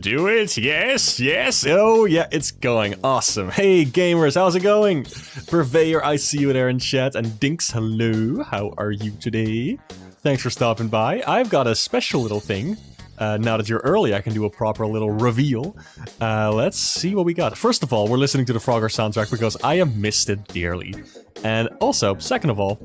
Do it, yes, yes, oh yeah, it's going, awesome. Hey gamers, how's it going? Purveyor, I see you there in chat, and Dinks, hello, how are you today? Thanks for stopping by. I've got a special little thing. Now that you're early, I can do a proper little reveal. Let's see what we got. First of all, we're listening to the Frogger soundtrack because I have missed it dearly. And also, second of all,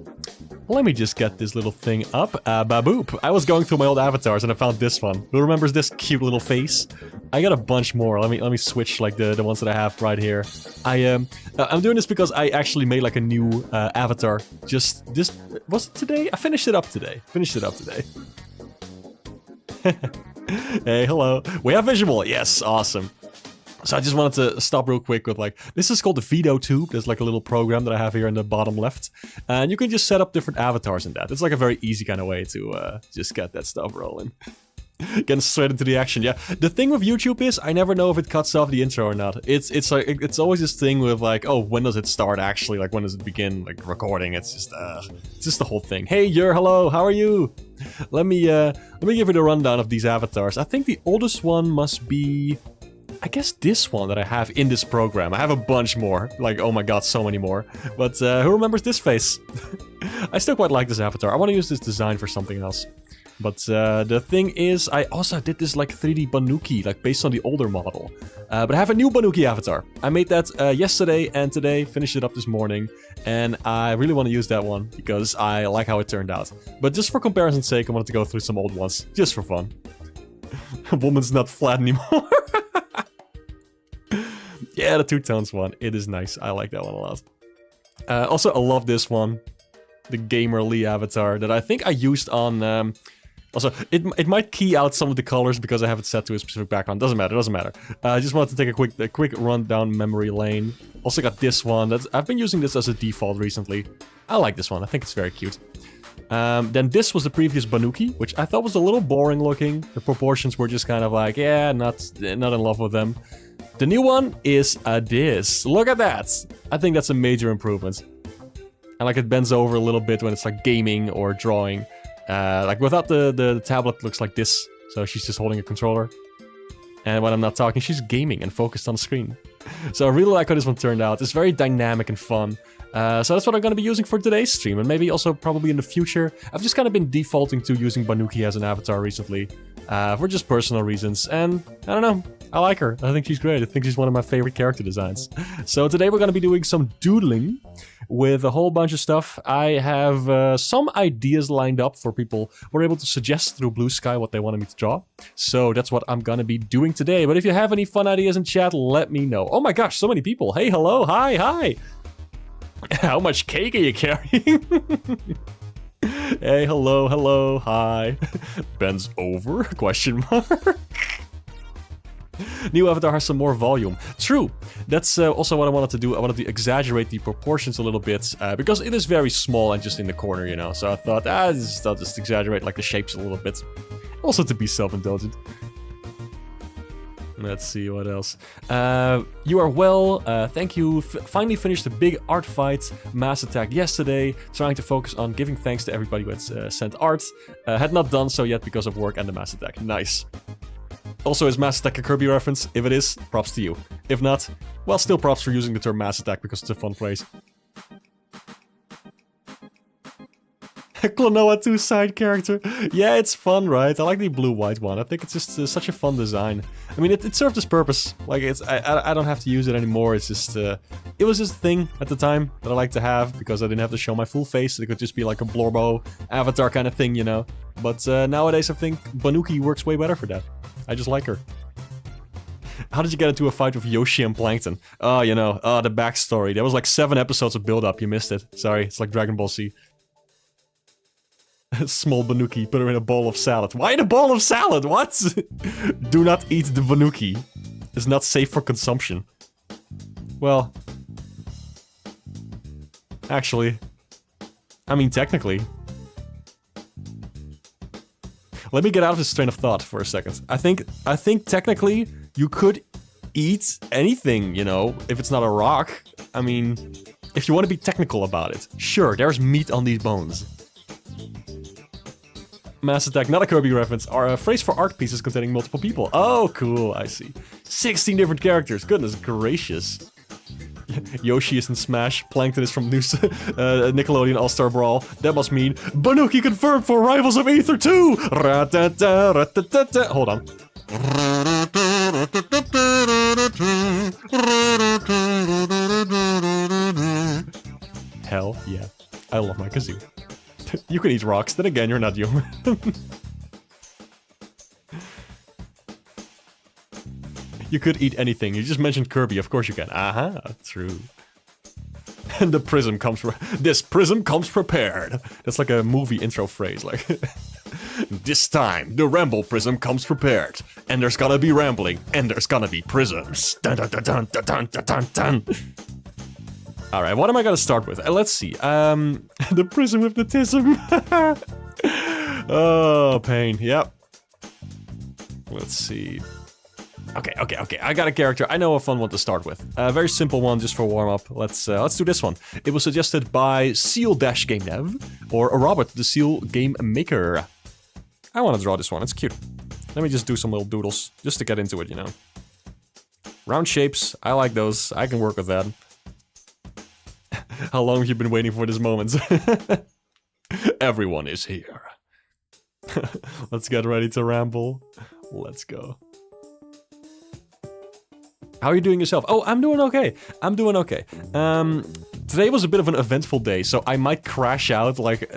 let me just get this little thing up. Baboop. I was going through my old avatars and I found this one. Who remembers this cute little face? I got a bunch more. Let me switch like the ones that I have right here. I'm doing this because I actually made like a new avatar. Just this was it today? I finished it up today. Hey, hello. We have visual. Yes, awesome. So I just wanted to stop real quick with like, this is called the Veto Tube. There's like a little program that I have here in the bottom left. And you can just set up different avatars in that. It's like a very easy kind of way to just get that stuff rolling. Getting straight into the action, yeah. The thing with YouTube is, I never know if it cuts off the intro or not. It's like, it's always this thing with like, oh, when does it start actually? Like, when does it begin, like, recording? It's just the whole thing. Hey, hello, how are you? Let me give you the rundown of these avatars. I think the oldest one must be, I guess this one that I have in this program. I have a bunch more. Like, oh my god, so many more. But who remembers this face? I still quite like this avatar. I want to use this design for something else. But the thing is, I also did this like 3D Banuki, like based on the older model. But I have a new Banuki avatar. I made that yesterday and today, finished it up this morning. And I really want to use that one because I like how it turned out. But just for comparison's sake, I wanted to go through some old ones, just for fun. Woman's not flat anymore. Yeah, the two tones one. It is nice. I like that one a lot. Also, I love this one. The Gamer Lee avatar that I think I used on... also, it might key out some of the colors because I have it set to a specific background. Doesn't matter. I just wanted to take a quick run down memory lane. Also got this one. I've been using this as a default recently. I like this one. I think it's very cute. Then this was the previous Banuki, which I thought was a little boring looking. The proportions were just kind of like, yeah, not in love with them. The new one is this. Look at that. I think that's a major improvement. And like it bends over a little bit when it's like gaming or drawing. Like without the tablet, it looks like this. So she's just holding a controller. And when I'm not talking, she's gaming and focused on the screen. So I really like how this one turned out. It's very dynamic and fun. So that's what I'm going to be using for today's stream. And maybe also probably in the future. I've just kind of been defaulting to using Banuki as an avatar recently. For just personal reasons. And I don't know. I like her. I think she's great. I think she's one of my favorite character designs. So today we're going to be doing some doodling with a whole bunch of stuff. I have some ideas lined up for people who are able to suggest through Blue Sky what they wanted me to draw. So that's what I'm going to be doing today. But if you have any fun ideas in chat, let me know. Oh my gosh, so many people. Hey, hello, hi. How much cake are you carrying? Hey, hello, hi. Bends over? Question mark. New avatar has some more volume. True. That's also what I wanted to do. I wanted to exaggerate the proportions a little bit because it is very small and just in the corner, you know. So I thought, I'll just exaggerate like the shapes a little bit. Also to be self-indulgent. Let's see what else. You are well. Thank you. Finally finished the big art fight Mass Attack yesterday. Trying to focus on giving thanks to everybody who had sent art. Had not done so yet because of work and the Mass Attack. Nice. Also, is Mass Attack a Kirby reference? If it is, props to you. If not, well, still props for using the term Mass Attack because it's a fun phrase. Klonoa 2 side character. Yeah, it's fun, right? I like the blue-white one. I think it's just such a fun design. I mean, it served its purpose. Like, I don't have to use it anymore. It's just, it was just a thing at the time that I liked to have because I didn't have to show my full face. It could just be like a Blorbo avatar kind of thing, you know? But nowadays, I think Banuki works way better for that. I just like her. How did you get into a fight with Yoshi and Plankton? Oh, you know, the backstory. There was like 7 episodes of build-up. You missed it. Sorry, it's like Dragon Ball Z. Small Banuki, put her in a bowl of salad. Why in a bowl of salad? What? Do not eat the Banuki. It's not safe for consumption. Well... Actually... I mean, technically... Let me get out of this train of thought for a second. I think technically you could eat anything, you know, if it's not a rock. I mean, if you want to be technical about it. Sure, there's meat on these bones. Mass Attack, not a Kirby reference, are a phrase for art pieces containing multiple people. Oh, cool, I see. 16 different characters, goodness gracious. Yoshi is in Smash, Plankton is from Nickelodeon All-Star Brawl. That must mean Banuki confirmed for Rivals of Aether 2! Ra-ta-ta, ra-ta-ta-ta. Hold on. Hell yeah. I love my kazoo. You can eat rocks, then again, you're not human. You could eat anything. You just mentioned Kirby, of course you can. Aha, true. And the prism comes this prism comes prepared. That's like a movie intro phrase, like this time the Ramble prism comes prepared. And there's gonna be rambling, and there's gonna be prisms. Dun dun dun dun dun dun dun dun dun. Alright, what am I gonna start with? Let's see. The prism hypnotism. Oh, pain. Yep. Let's see. Okay. I got a character. I know a fun one to start with. A very simple one just for warm up. Let's do this one. It was suggested by Seal Dash Game Dev or Robert, the Seal Game Maker. I want to draw this one. It's cute. Let me just do some little doodles just to get into it, you know. Round shapes. I like those. I can work with that. How long have you been waiting for this moment? Everyone is here. Let's get ready to ramble. Let's go. How are you doing yourself? Oh, I'm doing okay. I'm doing okay. Today was a bit of an eventful day, so I might crash out, like,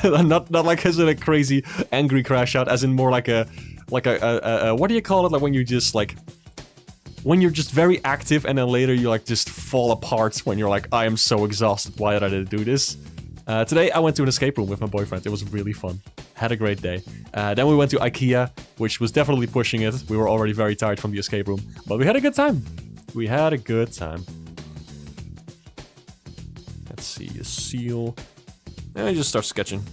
not like as in a crazy angry crash out, as in more like a what do you call it? Like when you just like, when you're just very active and then later you like just fall apart when you're like, I am so exhausted, why did I do this? Today I went to an escape room with my boyfriend. It was really fun. Had a great day. Then we went to IKEA, which was definitely pushing it. We were already very tired from the escape room, but we had a good time. We had a good time. Let's see, a seal. And I just start sketching.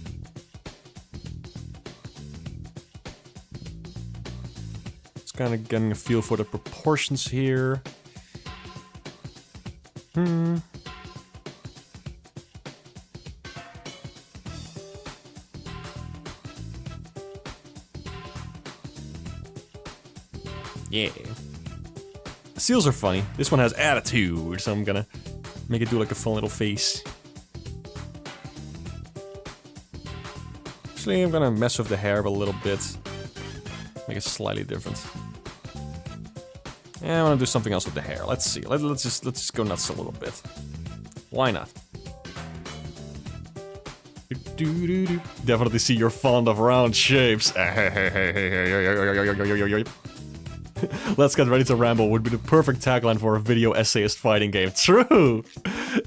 Just kind of getting a feel for the proportions here. Yeah. Seals are funny. This one has attitude, so I'm gonna make it do like a fun little face. Actually, I'm gonna mess with the hair a little bit. Make it slightly different. Yeah, I wanna do something else with the hair. Let's see. Let's just go nuts a little bit. Why not? Definitely see you're fond of round shapes. Let's get ready to ramble would be the perfect tagline for a video essayist fighting game. True!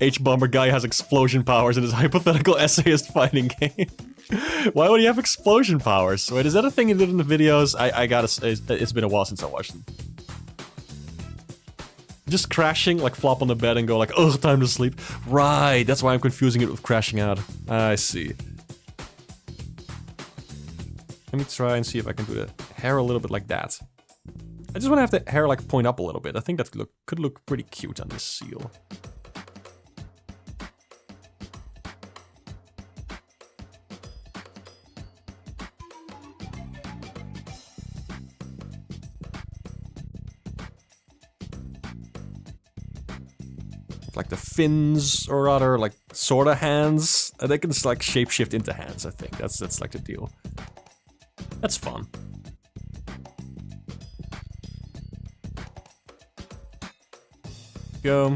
H-Bomber guy has explosion powers in his hypothetical essayist fighting game. Why would he have explosion powers? Wait, is that a thing he did in the videos? I gotta say, it's been a while since I watched them. Just crashing, like flop on the bed and go like, ugh, time to sleep. Right, that's why I'm confusing it with crashing out. I see. Let me try and see if I can do the hair a little bit like that. I just want to have the hair like point up a little bit. I think that could look pretty cute on this seal. Like the fins, or rather, like sorta hands. They can just like shapeshift into hands. I think that's like the deal. That's fun. Go.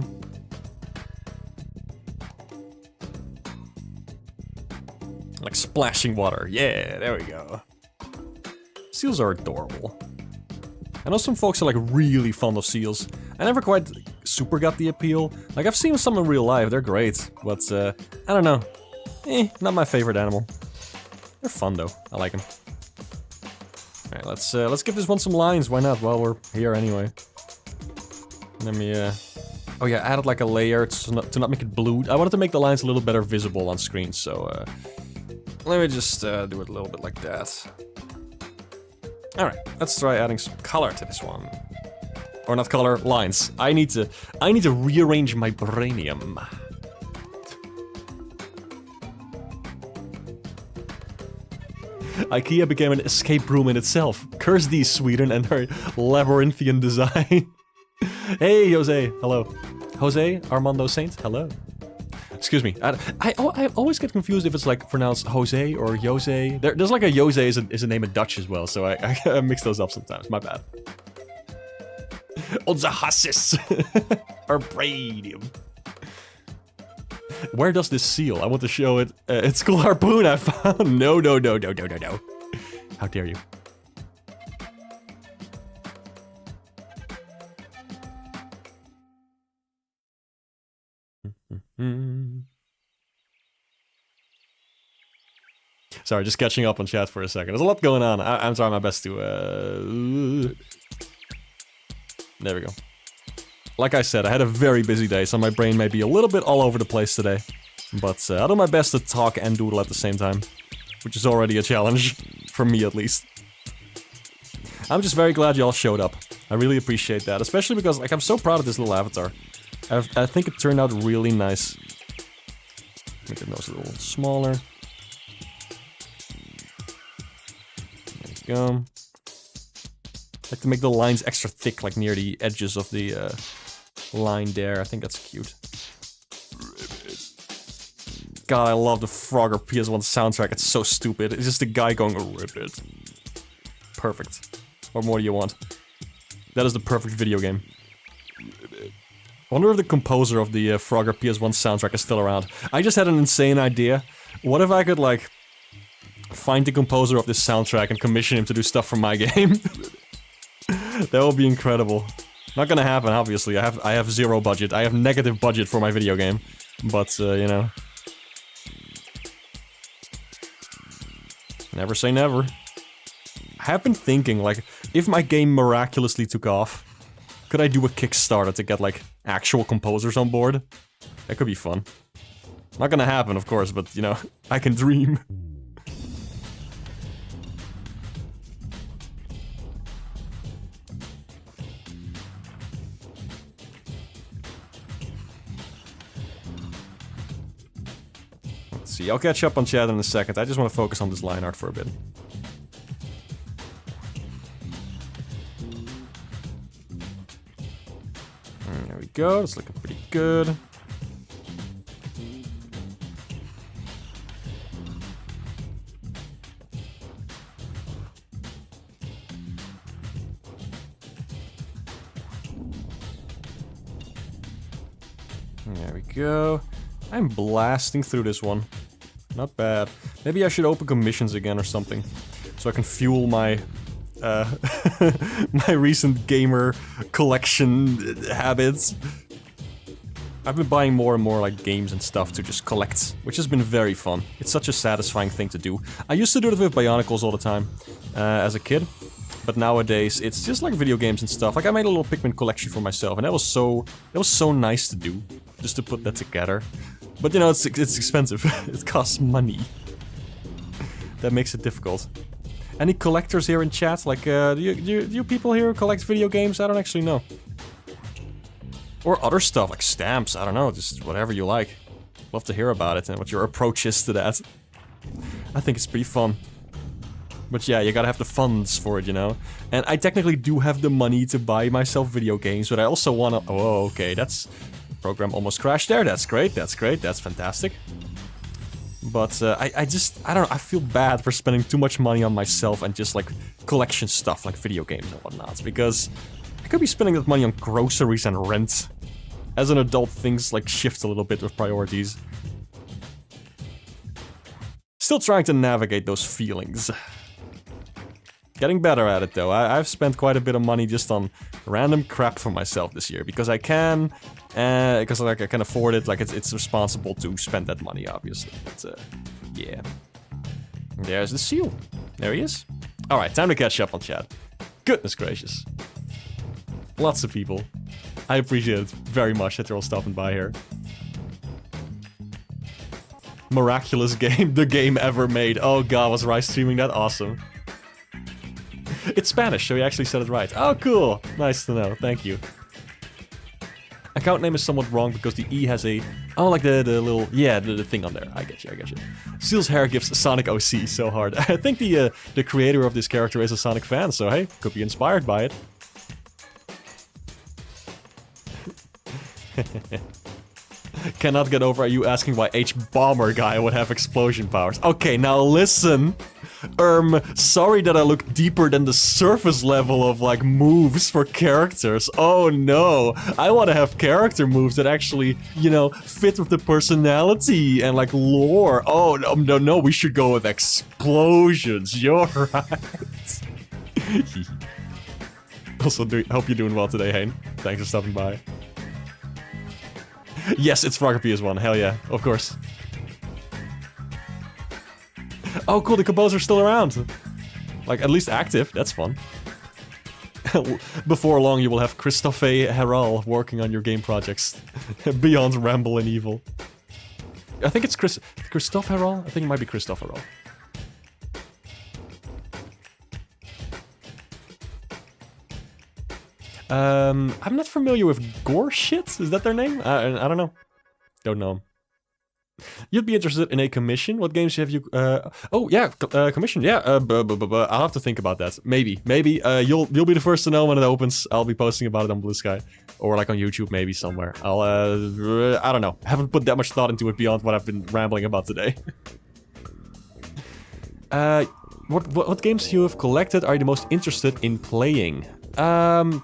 Like splashing water. Yeah, there we go. Seals are adorable. I know some folks are like really fond of seals. I never quite super got the appeal. Like I've seen some in real life, they're great, but I don't know. Not my favorite animal. They're fun though. I like them. Alright, let's give this one some lines. Why not? While we're here anyway. Let me oh yeah, I added like a layer to not make it blue. I wanted to make the lines a little better visible on screen, so let me just do it a little bit like that. Alright, let's try adding some color to this one. Or not color, lines. I need to rearrange my brainium. IKEA became an escape room in itself. Curse these Sweden and their labyrinthian design. Hey, Jose. Hello. Jose Armando Saint. Hello. Excuse me. I always get confused if it's like pronounced Jose or Jose. There's like a Jose is a name in Dutch as well, so I mix those up sometimes. My bad. Onze hasses are Bradium. Where does this seal? I want to show it. It's cool harpoon I found. No. How dare you? Sorry, just catching up on chat for a second. There's a lot going on. I'm trying my best to... There we go. Like I said, I had a very busy day, so my brain may be a little bit all over the place today. But I'll do my best to talk and doodle at the same time. Which is already a challenge. For me, at least. I'm just very glad y'all showed up. I really appreciate that. Especially because, like, I'm so proud of this little avatar. I think it turned out really nice. Make the nose a little smaller. There you go. I like to make the lines extra thick, like near the edges of the line there. I think that's cute. God, I love the Frogger PS1 soundtrack. It's so stupid. It's just the guy going, oh, ribbit. Perfect. What more do you want? That is the perfect video game. I wonder if the composer of the Frogger PS1 soundtrack is still around. I just had an insane idea. What if I could, like, find the composer of this soundtrack and commission him to do stuff for my game? That would be incredible. Not gonna happen, obviously. I have zero budget. I have negative budget for my video game. But, you know. Never say never. I have been thinking, like, if my game miraculously took off, could I do a Kickstarter to get, like, actual composers on board? That could be fun. Not gonna happen, of course, but, you know, I can dream. See, I'll catch up on chat in a second. I just want to focus on this line art for a bit. There we go. It's looking pretty good. There we go. I'm blasting through this one. Not bad. Maybe I should open commissions again or something. So I can fuel my... my recent gamer collection habits. I've been buying more and more, like, games and stuff to just collect, which has been very fun. It's such a satisfying thing to do. I used to do it with Bionicles all the time, as a kid. But nowadays, it's just like video games and stuff. Like, I made a little Pikmin collection for myself, and that was so nice to do. Just to put that together. But, you know, it's expensive. It costs money. That makes it difficult. Any collectors here in chat? Like, do you people here collect video games? I don't actually know. Or other stuff, like stamps, I don't know, just whatever you like. Love to hear about it and what your approach is to that. I think it's pretty fun. But yeah, you gotta have the funds for it, you know? And I technically do have the money to buy myself video games, but I also wanna... Oh, okay, that's... Program almost crashed there, that's great, that's fantastic. But I don't know, I feel bad for spending too much money on myself and just like collection stuff like video games and whatnot, because I could be spending that money on groceries and rent. As an adult, things like shift a little bit with priorities. Still trying to navigate those feelings. Getting better at it though. I've spent quite a bit of money just on random crap for myself this year, because I can, because like I can afford it, like it's responsible to spend that money, obviously. But yeah. There's the seal. There he is. Alright, time to catch up on chat. Goodness gracious. Lots of people. I appreciate it very much that you're all stopping by here. Miraculous game, the game ever made. Oh god, was Rice streaming that? Awesome. It's Spanish, so he actually said it right. Oh, cool. Nice to know. Thank you. Account name is somewhat wrong because the E has a... Oh, like the little... Yeah, the thing on there. I get you. Seal's hair gives Sonic OC so hard. I think the creator of this character is a Sonic fan, so hey, could be inspired by it. Cannot get over you asking why H-Bomber guy would have explosion powers. Okay, now listen. Sorry that I look deeper than the surface level of, like, moves for characters. Oh no. I want to have character moves that actually, you know, fit with the personality and, like, lore. Oh, no, we should go with explosions. You're right. Also, hope you're doing well today, Hayne. Thanks for stopping by. Yes, it's Frogger PS1. Hell yeah, of course. Oh, cool, the composer's still around. Like, at least active. That's fun. Before long, you will have Christophe Herral working on your game projects. Beyond Ramble and Evil. I think it's Christophe Herral? I think it might be Christophe Herral. I'm not familiar with Gore Shit. Is that their name? I don't know. Don't know. You'd be interested in a commission? What games have you... oh, yeah, commission, yeah. I'll have to think about that. Maybe. You'll be the first to know when it opens. I'll be posting about it on Blue Sky. Or, like, on YouTube, maybe, somewhere. I don't know. I haven't put that much thought into it beyond what I've been rambling about today. What games you have collected are you the most interested in playing? I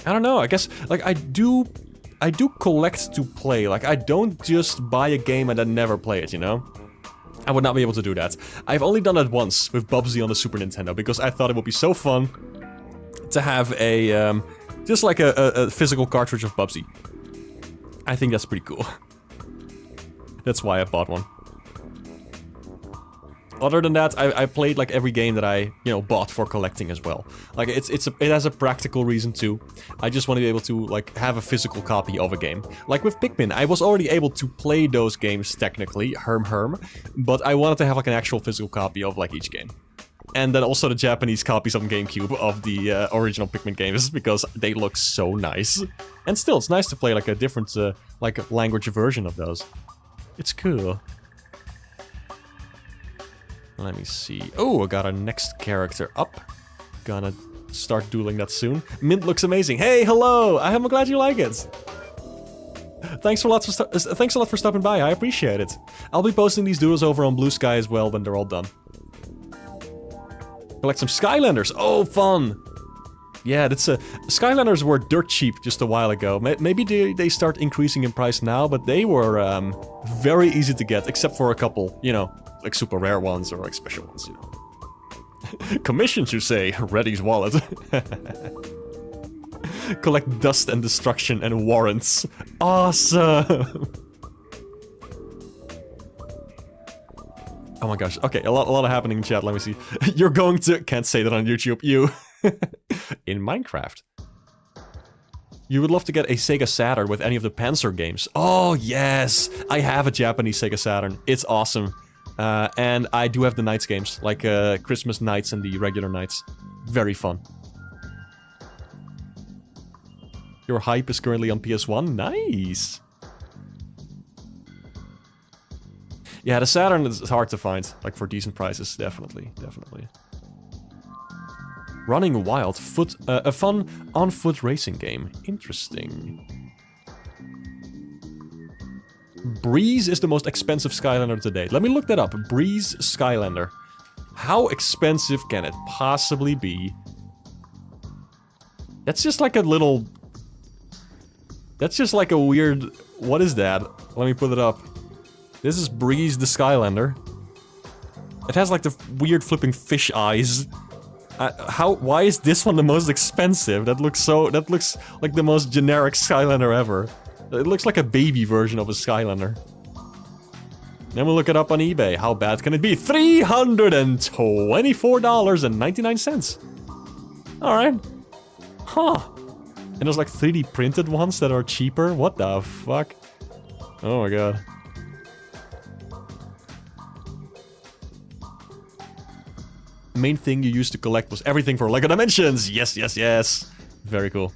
don't know, I guess, like, I do collect to play. Like, I don't just buy a game and then never play it, you know? I would not be able to do that. I've only done that once with Bubsy on the Super Nintendo, because I thought it would be so fun to have a, just like a physical cartridge of Bubsy. I think that's pretty cool. That's why I bought one. Other than that, I played like every game that I, you know, bought for collecting as well. Like it has a practical reason too. I just want to be able to like have a physical copy of a game. Like with Pikmin, I was already able to play those games technically, but I wanted to have like an actual physical copy of like each game. And then also the Japanese copies on GameCube of the original Pikmin games because they look so nice. And still, it's nice to play like a different like language version of those. It's cool. Let me see. Oh, I got a next character up. Gonna start doodling that soon. Mint looks amazing. Hey, hello! I'm glad you like it. Thanks a lot for stopping by. I appreciate it. I'll be posting these doodles over on Blue Sky as well when they're all done. Collect some Skylanders. Oh, fun! Yeah, that's Skylanders were dirt cheap just a while ago. Maybe they start increasing in price now, but they were very easy to get, except for a couple, you know, like super rare ones or like special ones, you know. Commissions, you say? Reddy's wallet. Collect dust and destruction and warrants. Awesome! Oh my gosh. Okay, a lot happening in chat. Let me see. You're going to... Can't say that on YouTube. You... In Minecraft. You would love to get a Sega Saturn with any of the Panzer games. Oh, yes! I have a Japanese Sega Saturn. It's awesome. And I do have the Nights games, like Christmas Nights and the regular Nights. Very fun. Your hype is currently on PS1? Nice! Yeah, the Saturn is hard to find, like for decent prices, definitely. Running Wild, a fun on-foot racing game. Interesting. Breeze is the most expensive Skylander to date. Let me look that up. Breeze Skylander. How expensive can it possibly be? That's just like a little... That's just like a weird... What is that? Let me put it up. This is Breeze the Skylander. It has like the weird flipping fish eyes. Why is this one the most expensive? That looks like the most generic Skylander ever. It looks like a baby version of a Skylander. Then we'll look it up on eBay. How bad can it be? $324.99. Alright. Huh. And there's like 3D printed ones that are cheaper? What the fuck? Oh my god. Main thing you used to collect was everything for LEGO Dimensions! Yes. Very cool.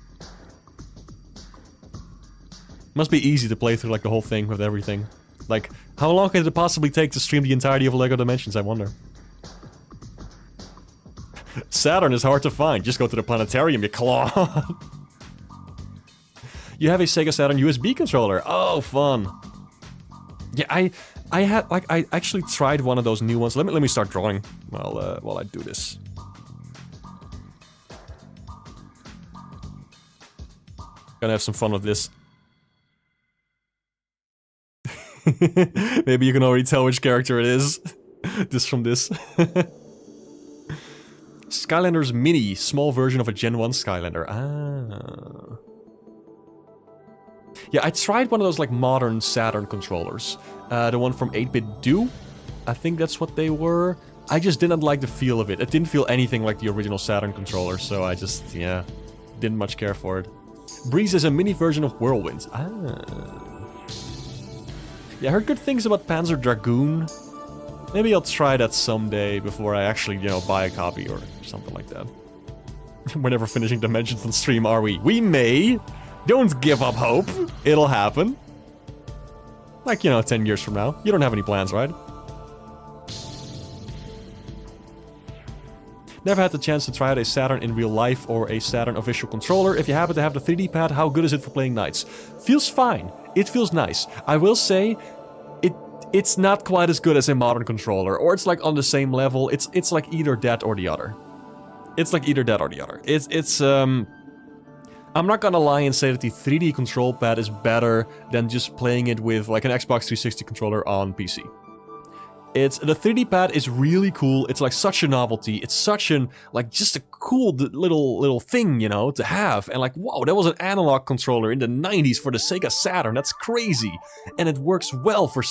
Must be easy to play through like the whole thing with everything. Like, how long could it possibly take to stream the entirety of LEGO Dimensions, I wonder? Saturn is hard to find. Just go to the planetarium, you claw. You have a Sega Saturn USB controller. Oh, fun. Yeah, I actually tried one of those new ones. Let me start drawing while I do this. Gonna have some fun with this. Maybe you can already tell which character it is. This from this. Skylanders Mini, small version of a Gen 1 Skylander. Ah. Yeah, I tried one of those like modern Saturn controllers. The one from 8-Bit Do. I think that's what they were. I just didn't like the feel of it. It didn't feel anything like the original Saturn controller, so I just, yeah, didn't much care for it. Breeze is a mini version of Whirlwind. Ah. Yeah, I heard good things about Panzer Dragoon. Maybe I'll try that someday before I actually, you know, buy a copy or something like that. We're never finishing Dimensions on stream, are we? We may! Don't give up hope! It'll happen. Like, you know, 10 years from now. You don't have any plans, right? Never had the chance to try out a Saturn in real life or a Saturn official controller. If you happen to have the 3D pad, how good is it for playing Knights? Feels fine. It feels nice. I will say, it's not quite as good as a modern controller, or it's like on the same level. It's like either that or the other. It's like either that or the other. I'm not gonna lie and say that the 3D control pad is better than just playing it with like an Xbox 360 controller on PC. The 3D pad is really cool. It's like such a novelty. It's such an, like, just a cool little thing, you know, to have. And like, wow, that was an analog controller in the 90s for the Sega Saturn. That's crazy. And it works well for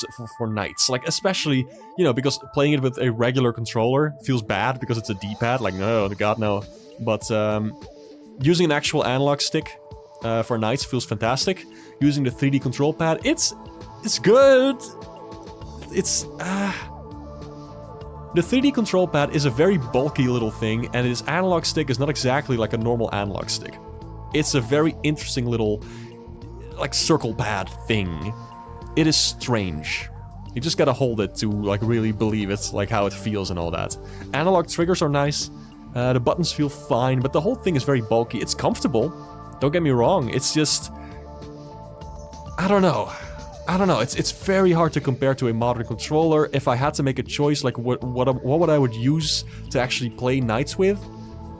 Knights. Like, especially, you know, because playing it with a regular controller feels bad because it's a D-pad. Like, no, God, no. But using an actual analog stick for Knights feels fantastic. Using the 3D control pad, it's good. The 3D control pad is a very bulky little thing, and its analog stick is not exactly like a normal analog stick. It's a very interesting little, like, circle pad thing. It is strange. You just gotta hold it to, like, really believe it's, like, how it feels and all that. Analog triggers are nice, the buttons feel fine, but the whole thing is very bulky. It's comfortable, don't get me wrong, it's just... I don't know, it's very hard to compare to a modern controller. If I had to make a choice, like what would I would use to actually play Knights with,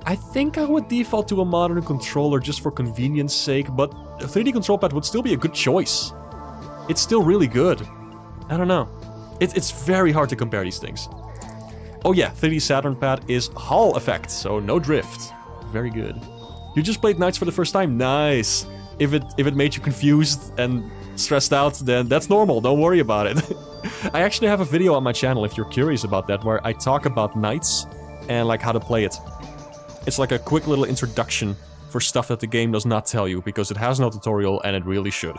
I think I would default to a modern controller just for convenience sake, but a 3D control pad would still be a good choice. It's still really good. I don't know. It's very hard to compare these things. Oh yeah, 3D Saturn pad is Hall effect, so no drift. Very good. You just played Knights for the first time? Nice. If it made you confused and stressed out, then that's normal, don't worry about it. I actually have a video on my channel if you're curious about that, where I talk about Knights and like how to play it. It's like a quick little introduction for stuff that the game does not tell you, because it has no tutorial and it really should.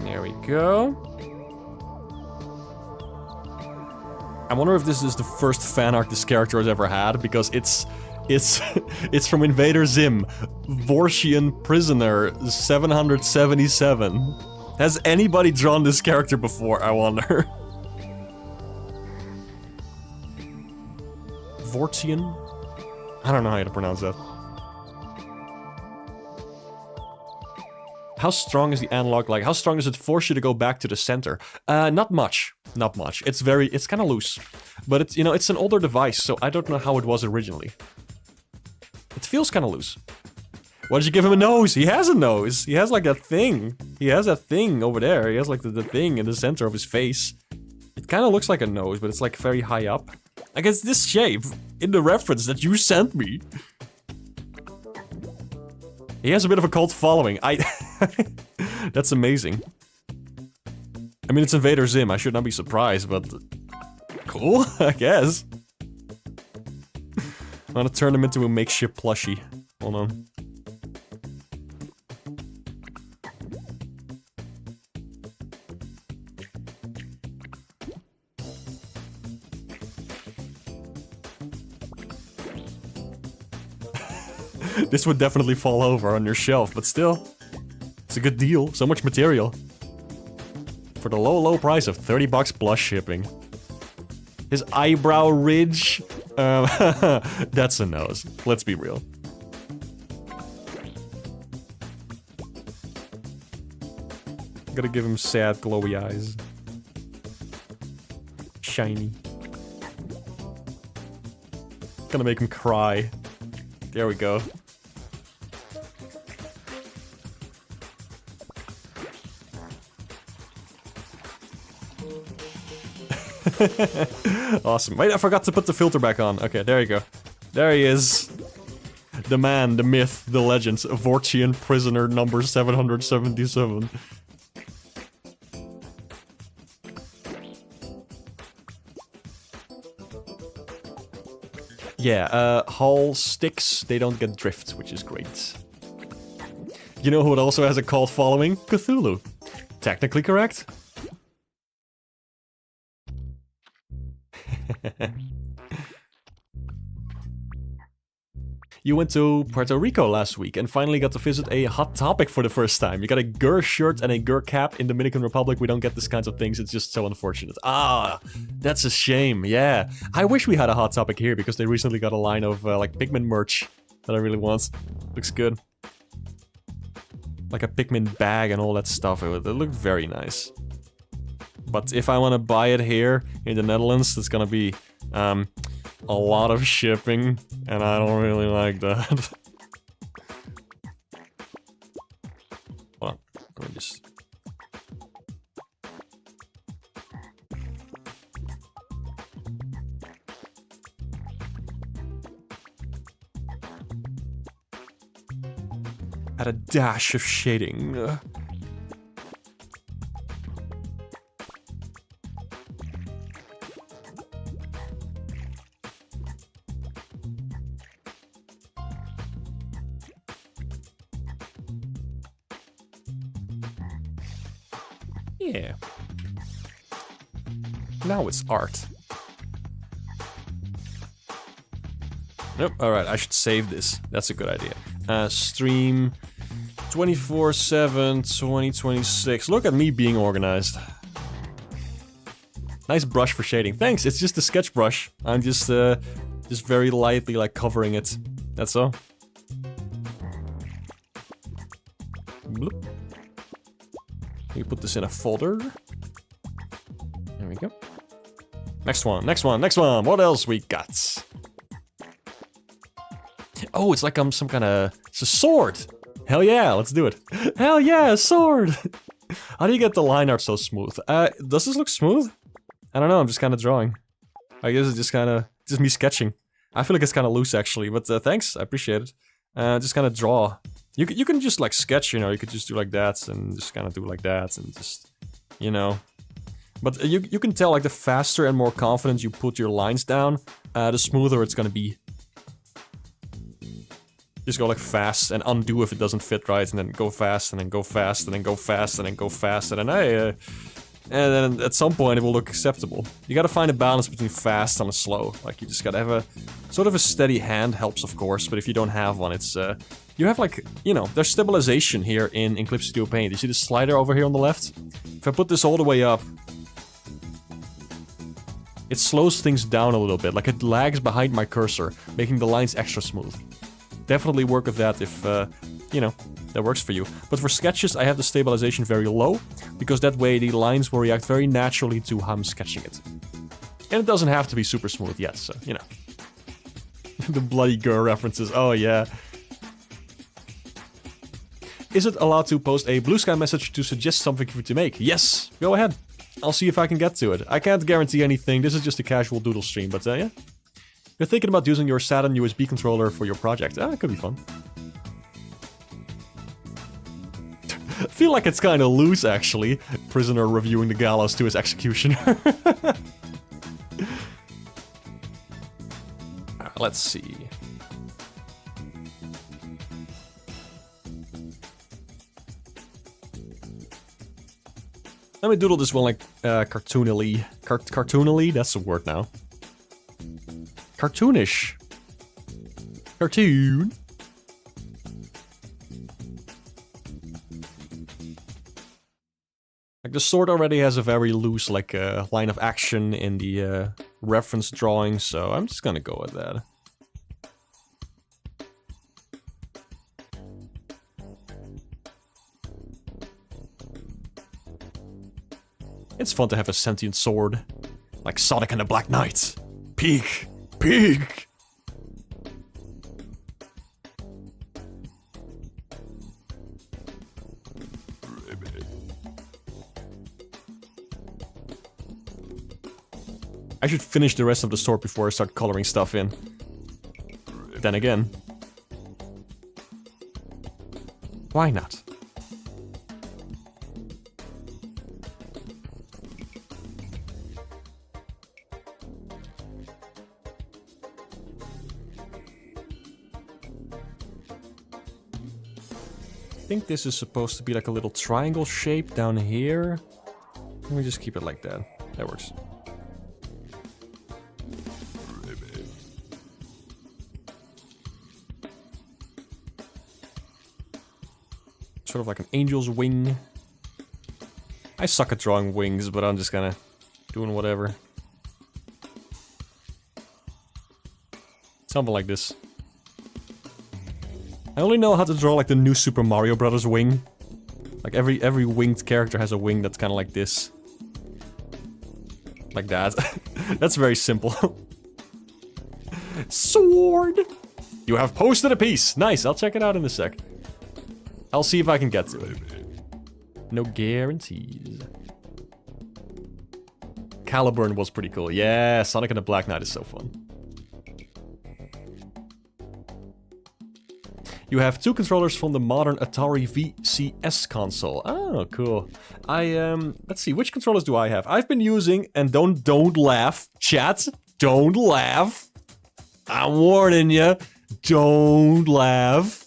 There we go. I wonder if this is the first fan art this character has ever had, because it's from Invader Zim. Vortian Prisoner 777. Has anybody drawn this character before, I wonder? Vortian? I don't know how to pronounce that. How strong is the analog? Like, how strong does it force you to go back to the center? Not much. Not much. It's kind of loose. But it's, you know, it's an older device, so I don't know how it was originally. It feels kind of loose. Why did you give him a nose? He has a nose. He has like a thing. He has a thing over there. He has like the thing in the center of his face. It kind of looks like a nose, but it's like very high up. I guess this shape in the reference that you sent me. He has a bit of a cult following. That's amazing. I mean, it's Invader Zim. I should not be surprised, but... Cool, I guess. gonna turn him into a makeshift plushie. Hold on. This would definitely fall over on your shelf, but still, it's a good deal. So much material. For the low, low price of 30 bucks plus shipping. His eyebrow ridge, that's a nose. Let's be real. Gotta give him sad, glowy eyes. Shiny. Gonna make him cry. There we go. Awesome. Wait, I forgot to put the filter back on. Okay, there you go. There he is. The man, the myth, the legend. Vortian prisoner number 777. Yeah, hull sticks, they don't get drift, which is great. You know who also has a cult following? Cthulhu. Technically correct? You went to Puerto Rico last week and finally got to visit a hot topic for the first time. You got a GUR shirt and a GUR cap in Dominican Republic. We don't get these kinds of things. It's just so unfortunate. Ah, that's a shame. Yeah. I wish we had a hot topic here because they recently got a line of like Pikmin merch that I really want. Looks good. Like a Pikmin bag and all that stuff. It looked very nice. But if I want to buy it here in the Netherlands, it's gonna be a lot of shipping, and I don't really like that. Hold on, let me just... Add a dash of shading. Yeah. Now it's art. Nope, alright, I should save this. That's a good idea. Stream 24/7 2026. Look at me being organized. Nice brush for shading. Thanks, it's just a sketch brush. I'm just very lightly like covering it. That's all. Bloop. You put this in a folder. There we go. Next one, next one, next one. What else we got? Oh, it's like some kind of... It's a sword! Hell yeah, let's do it. Hell yeah, a sword! How do you get the line art so smooth? Does this look smooth? I don't know, I'm just kind of drawing. I guess it's just me sketching. I feel like it's kind of loose actually, but thanks, I appreciate it. Just kind of draw. You can just like sketch, you know, you could just do like that and just kind of do like that and just, you know. But you can tell like the faster and more confident you put your lines down, the smoother it's gonna be. Just go like fast and undo if it doesn't fit right, and then go fast and then go fast and then go fast and then go fast and then and then at some point it will look acceptable. You gotta find a balance between fast and slow. Like you just gotta have a sort of a steady hand helps of course, but if you don't have one, it's you have like, you know, there's stabilization here in Clip Studio Paint. You see the slider over here on the left? If I put this all the way up, it slows things down a little bit, like it lags behind my cursor, making the lines extra smooth. Definitely work with that if, you know, that works for you. But for sketches, I have the stabilization very low, because that way the lines will react very naturally to how I'm sketching it. And it doesn't have to be super smooth yet, so, you know. The bloody GUR references, oh yeah. Is it allowed to post a Blue Sky message to suggest something for you to make? Yes, go ahead. I'll see if I can get to it. I can't guarantee anything, this is just a casual doodle stream, but yeah. You're thinking about using your Saturn USB controller for your project. Ah, it could be fun. I feel like it's kind of loose, actually. Prisoner reviewing the gallows to his executioner. Let's see. Let me doodle this one like cartoonily. Cartoonily? That's the word now. Cartoonish. Cartoon. Like the sword already has a very loose like line of action in the reference drawing, so I'm just gonna go with that. It's fun to have a sentient sword. Like Sonic and the Black Knight. Peek! Peek! I should finish the rest of the sword before I start coloring stuff in. Then again. Why not? I think this is supposed to be like a little triangle shape down here. Let me just keep it like that. That works. Sort of like an angel's wing. I suck at drawing wings, but I'm just kinda doing whatever. Something like this. I only know how to draw like the new Super Mario Brothers wing. Like every winged character has a wing that's kind of like this. Like that. That's very simple. Sword! You have posted a piece! Nice, I'll check it out in a sec. I'll see if I can get to it. No guarantees. Caliburn was pretty cool. Yeah, Sonic and the Black Knight is so fun. You have two controllers from the modern Atari VCS console. Oh, cool. Let's see, which controllers do I have? I've been using, and don't laugh, chat, don't laugh. I'm warning you, don't laugh.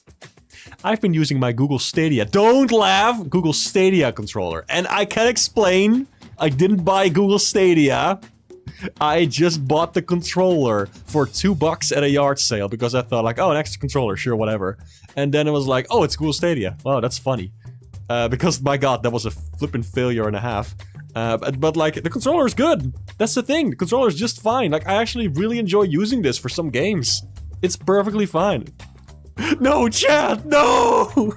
I've been using my Google Stadia, don't laugh, Google Stadia controller. And I can explain, I didn't buy Google Stadia. I just bought the controller for $2 at a yard sale because I thought like, oh, an extra controller, sure, whatever. And then it was like, oh, it's Google Stadia. Wow, that's funny. Because, my god, that was a flippin' failure and a half. But like, the controller is good. That's the thing, the controller is just fine. Like, I actually really enjoy using this for some games. It's perfectly fine. No, chat, no!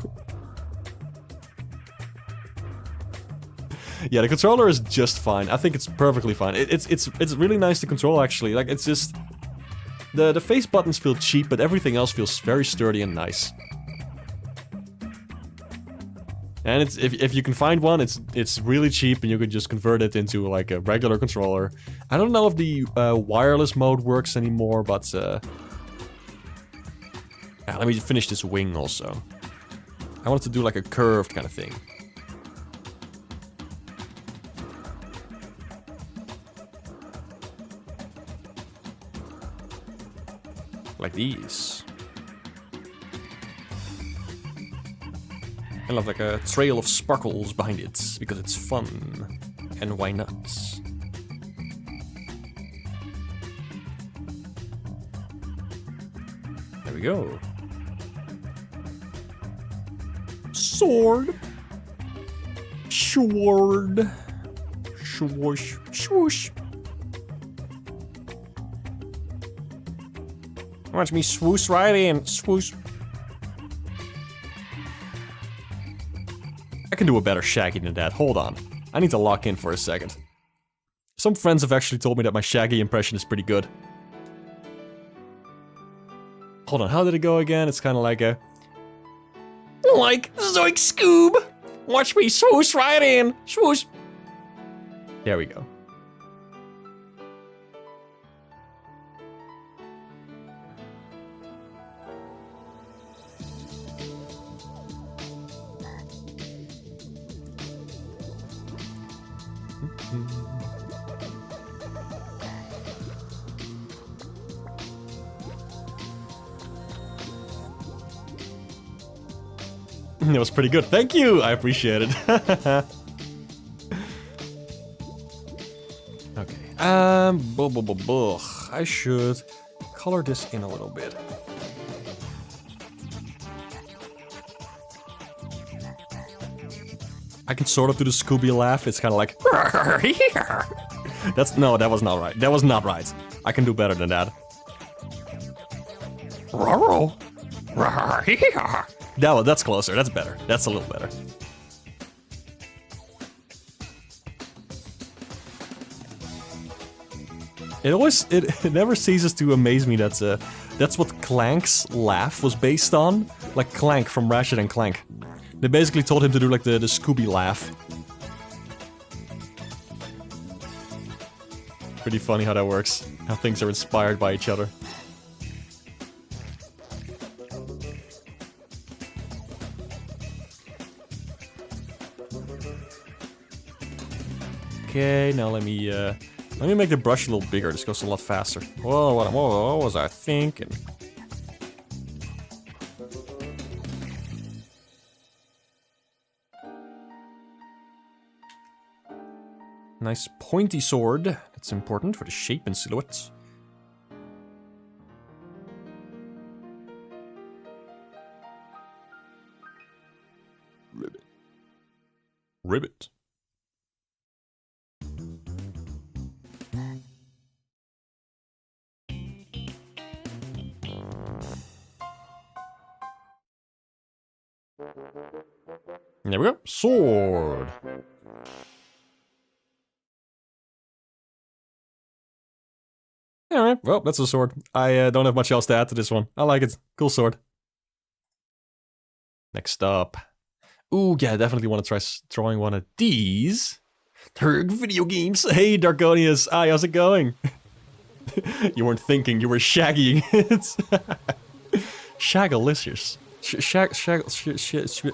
Yeah, the controller is just fine. I think it's perfectly fine. It's really nice to control, actually. Like, it's just... The face buttons feel cheap, but everything else feels very sturdy and nice. And it's if you can find one, it's really cheap, and you can just convert it into, like, a regular controller. I don't know if the wireless mode works anymore, but... let me finish this wing, also. I wanted to do, like, a curved kind of thing. Like these. I love like a trail of sparkles behind it, because it's fun. And why not? There we go. Sword. Sword. Swoosh. Swoosh. Watch me swoosh right in. Swoosh. I can do a better Shaggy than that. Hold on. I need to lock in for a second. Some friends have actually told me that my Shaggy impression is pretty good. Hold on, how did it go again? It's kind of like a... Like, Zoink Scoob! Watch me swoosh right in! Swoosh! There we go. It was pretty good. Thank you! I appreciate it. I should color this in a little bit. I can sort of do the Scooby laugh. It's kind of like... No, that was not right. That was not right. I can do better than that. That's closer. That's better. That's a little better. It never ceases to amaze me that that's what Clank's laugh was based on. Like Clank from Ratchet and Clank. They basically told him to do like the Scooby laugh. Pretty funny how that works. How things are inspired by each other. Okay, now let me make the brush a little bigger. This goes a lot faster. Whoa, what was I thinking? Nice pointy sword. That's important for the shape and silhouette. Ribbit. Ribbit. There we go. Sword. Alright, well, that's a sword. I don't have much else to add to this one. I like it. Cool sword. Next up. Ooh, yeah, I definitely want to try drawing one of these. Video games. Hey, Darkonius. Hi, how's it going? You weren't thinking, you were shaggying it. Shagalicious.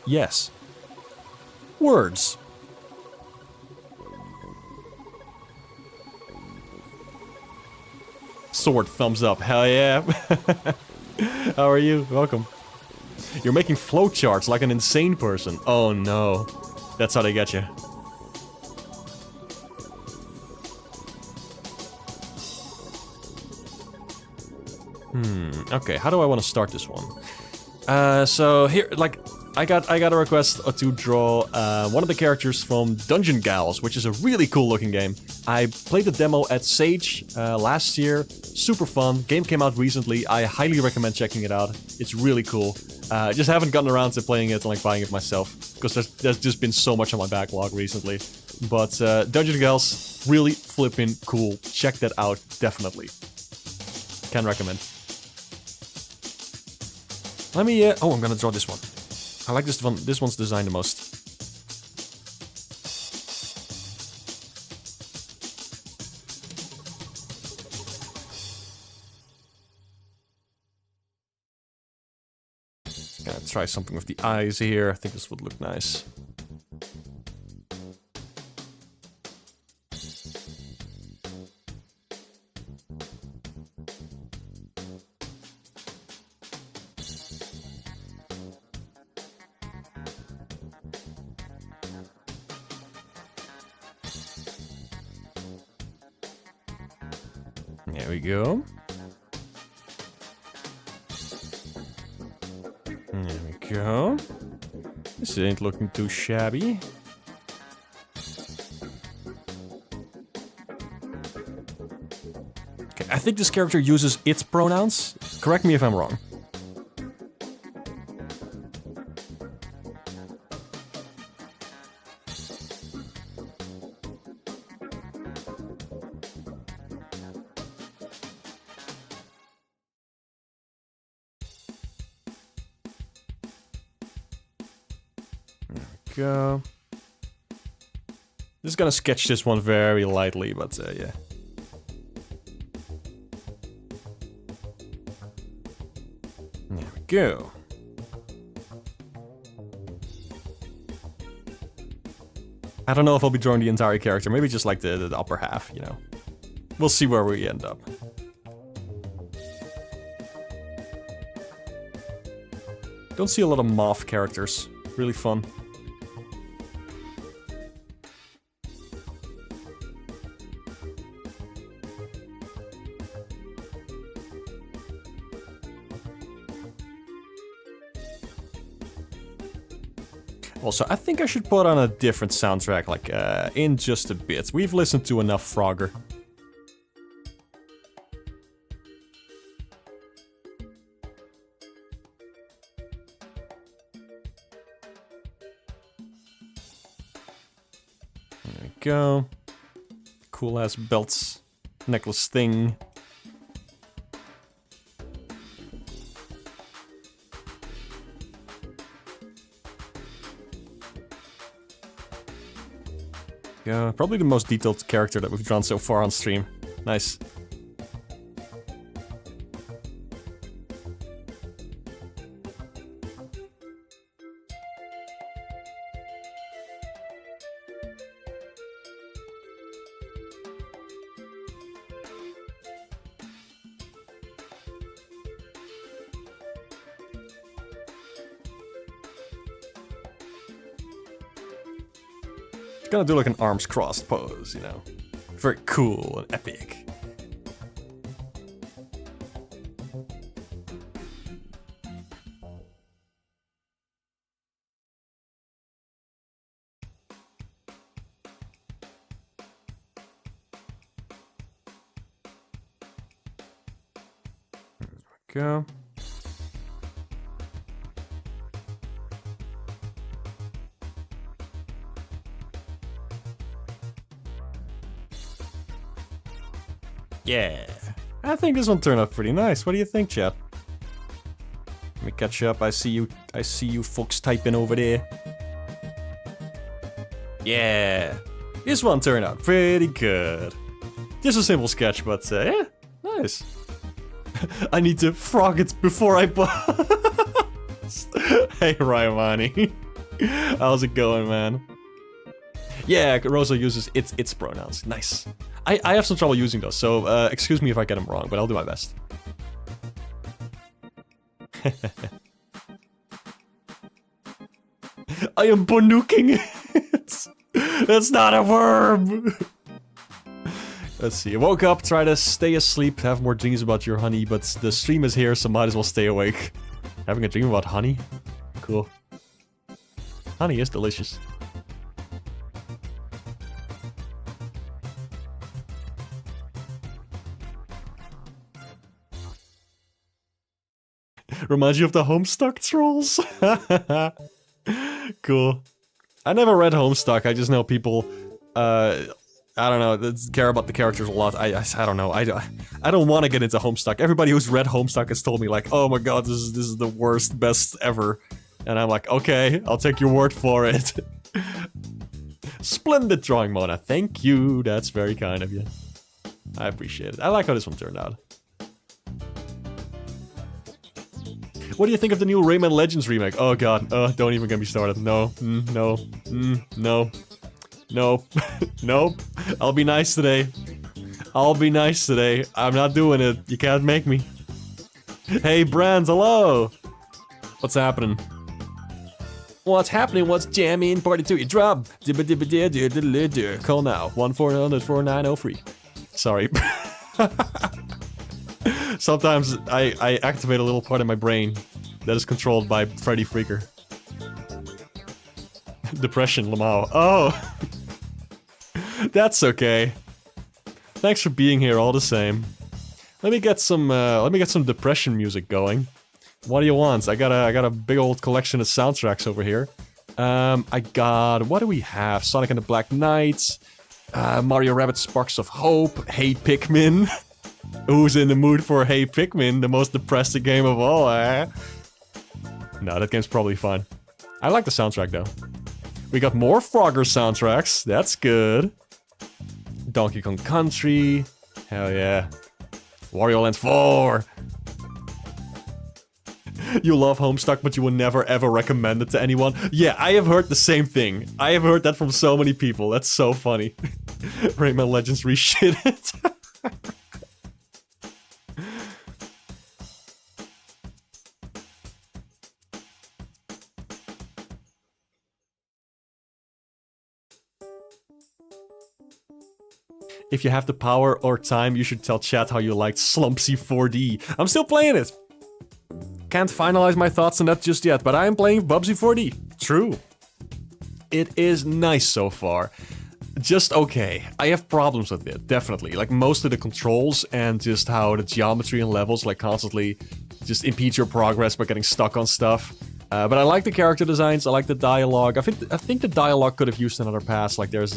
Yes. Words. Sword, thumbs up. Hell yeah. How are you? Welcome. You're making flowcharts like an insane person. Oh no. That's how they get you. Okay, how do I want to start this one? So here, like, I got a request to draw one of the characters from Dungeon Gals, which is a really cool looking game. I played the demo at Sage last year. Super fun. Game came out recently. I highly recommend checking it out. It's really cool. Just haven't gotten around to playing it and like buying it myself, because there's just been so much on my backlog recently. But Dungeon Gals, really flippin' cool. Check that out, definitely. Can recommend. Let me, oh, I'm gonna draw this one. I like this one. This one's designed the most. Gonna try something with the eyes here. I think this would look nice. There we go. There we go. This ain't looking too shabby. Okay, I think this character uses its pronouns. Correct me if I'm wrong. Go. Just gonna sketch this one very lightly, but yeah. There we go. I don't know if I'll be drawing the entire character, maybe just like the upper half, you know. We'll see where we end up. Don't see a lot of moth characters. Really fun. Also, I think I should put on a different soundtrack, like, in just a bit. We've listened to enough Frogger. There we go. Cool ass belts. Necklace thing. Yeah, probably the most detailed character that we've drawn so far on stream. Nice. Gonna do like an arms crossed pose, you know. Very cool and epic. There we go. Yeah, I think this one turned out pretty nice. What do you think, chat? Let me catch up. I see you folks typing over there. Yeah, this one turned out pretty good. Just a simple sketch, but yeah, nice. I need to frog it before I post. Hey, Raimani. How's it going, man? Yeah, Rosa uses its pronouns. Nice. I have some trouble using those, so excuse me if I get them wrong, but I'll do my best. I am bonooking it! That's not a verb! Let's see, I woke up, try to stay asleep, have more dreams about your honey, but the stream is here, so might as well stay awake. Having a dream about honey? Cool. Honey is delicious. Reminds you of the Homestuck trolls? Cool. I never read Homestuck, I just know people, I don't know, that care about the characters a lot. I don't know, I don't want to get into Homestuck. Everybody who's read Homestuck has told me like, oh my god, this is the worst, best ever. And I'm like, okay, I'll take your word for it. Splendid drawing, Mona. Thank you, that's very kind of you. I appreciate it. I like how this one turned out. What do you think of the new Rayman Legends remake? Oh god, don't even get me started. No, no, no, nope, nope. I'll be nice today. I'll be nice today. I'm not doing it. You can't make me. Hey, Brands, hello! What's happening? What's happening? What's jamming? Party 2, you drop. Call now. 1-400-4903. Sorry. Sometimes I activate a little part of my brain that is controlled by Freddy Freaker. Depression, Lamau. Oh! That's okay. Thanks for being here all the same. Let me get some depression music going. What do you want? I got a big old collection of soundtracks over here. I got, what do we have? Sonic and the Black Knight, Mario Rabbit Sparks of Hope, Hey Pikmin. Who's in the mood for Hey Pikmin, the most depressing game of all, eh? No, that game's probably fun. I like the soundtrack though. We got more Frogger soundtracks, that's good. Donkey Kong Country, hell yeah. Wario Land 4. You love Homestuck, but you will never ever recommend it to anyone. Yeah, I have heard the same thing. I have heard that from so many people. That's so funny. Rayman Legends reshit it. If you have the power or time, you should tell chat how you liked Slumpsy 4D. I'm still playing it. Can't finalize my thoughts on that just yet, but I am playing Bubsy 4D. True. It is nice so far. Just okay. I have problems with it, definitely. Like, most of the controls and just how the geometry and levels, like, constantly just impede your progress by getting stuck on stuff. But I like the character designs, I like the dialogue. I think the dialogue could have used another pass. Like, there's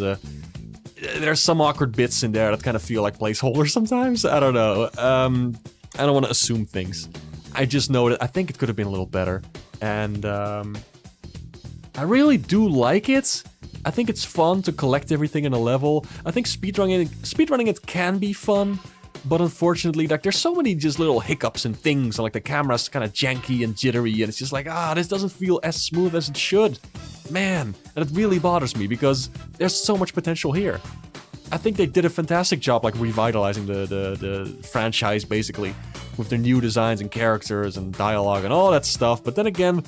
some awkward bits in there that kind of feel like placeholders sometimes. I don't know. I don't want to assume things. I just know that I think it could have been a little better. And I really do like it. I think it's fun to collect everything in a level. I think speedrunning it can be fun, but unfortunately, like, there's so many just little hiccups and things, and like the camera's kind of janky and jittery, and it's just like, this doesn't feel as smooth as it should. Man, and it really bothers me because there's so much potential here. I think they did a fantastic job, like, revitalizing the franchise, basically, with their new designs and characters and dialogue and all that stuff, but then again,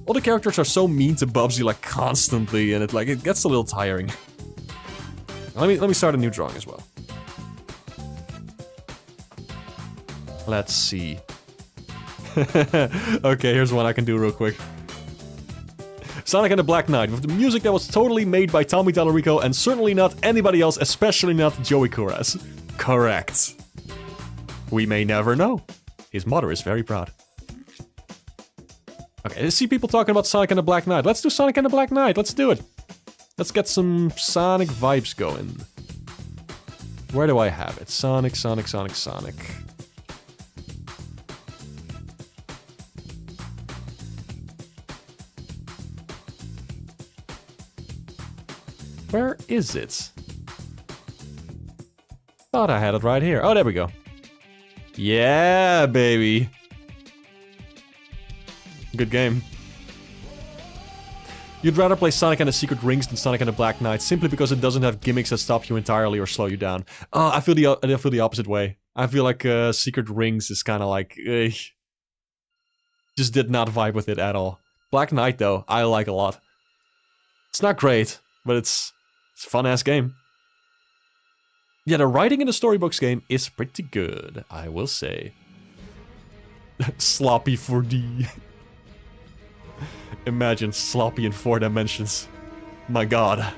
all the characters are so mean to Bubsy, like, constantly, and it gets a little tiring. Let me start a new drawing as well. Let's see. Okay, here's one I can do real quick. Sonic and the Black Knight, with the music that was totally made by Tommy Tallarico and certainly not anybody else, especially not Joey Kuras. Correct. We may never know. His mother is very proud. Okay, I see people talking about Sonic and the Black Knight. Let's do Sonic and the Black Knight. Let's do it. Let's get some Sonic vibes going. Where do I have it? Sonic, Sonic, Sonic, Sonic. Where is it? Thought I had it right here. Oh, there we go. Yeah, baby. Good game. You'd rather play Sonic and the Secret Rings than Sonic and the Black Knight simply because it doesn't have gimmicks that stop you entirely or slow you down. I feel the opposite way. I feel like Secret Rings is kind of like, just did not vibe with it at all. Black Knight though, I like a lot. It's not great, but it's a fun ass game. Yeah, the writing in the Storybooks game is pretty good, I will say. Sloppy 4D. Imagine sloppy in 4 dimensions. My god.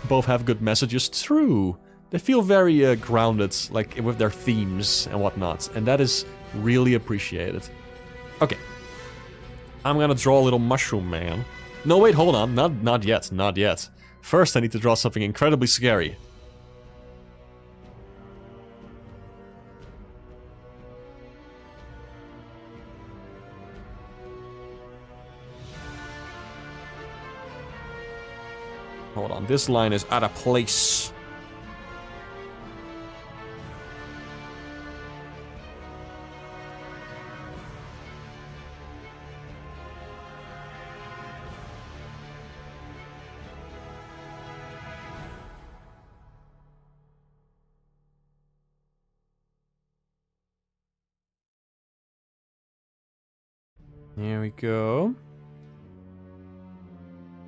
Both have good messages, true. They feel very grounded, like with their themes and whatnot, and that is really appreciated. Okay. I'm gonna draw a little mushroom man. No, wait, hold on. Not yet, not yet. First, I need to draw something incredibly scary. Hold on, this line is out of place. Here we go.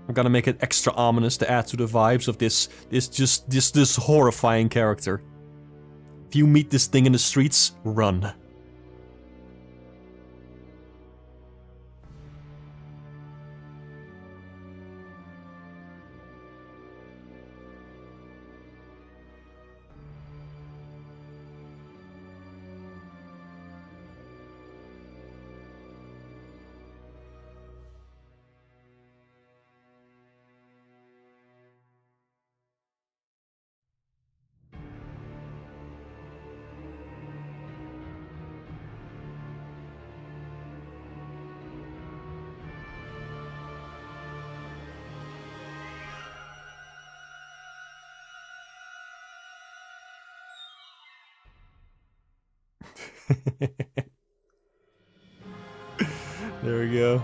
I'm gonna make it extra ominous to add to the vibes of this horrifying character. If you meet this thing in the streets, run. There we go.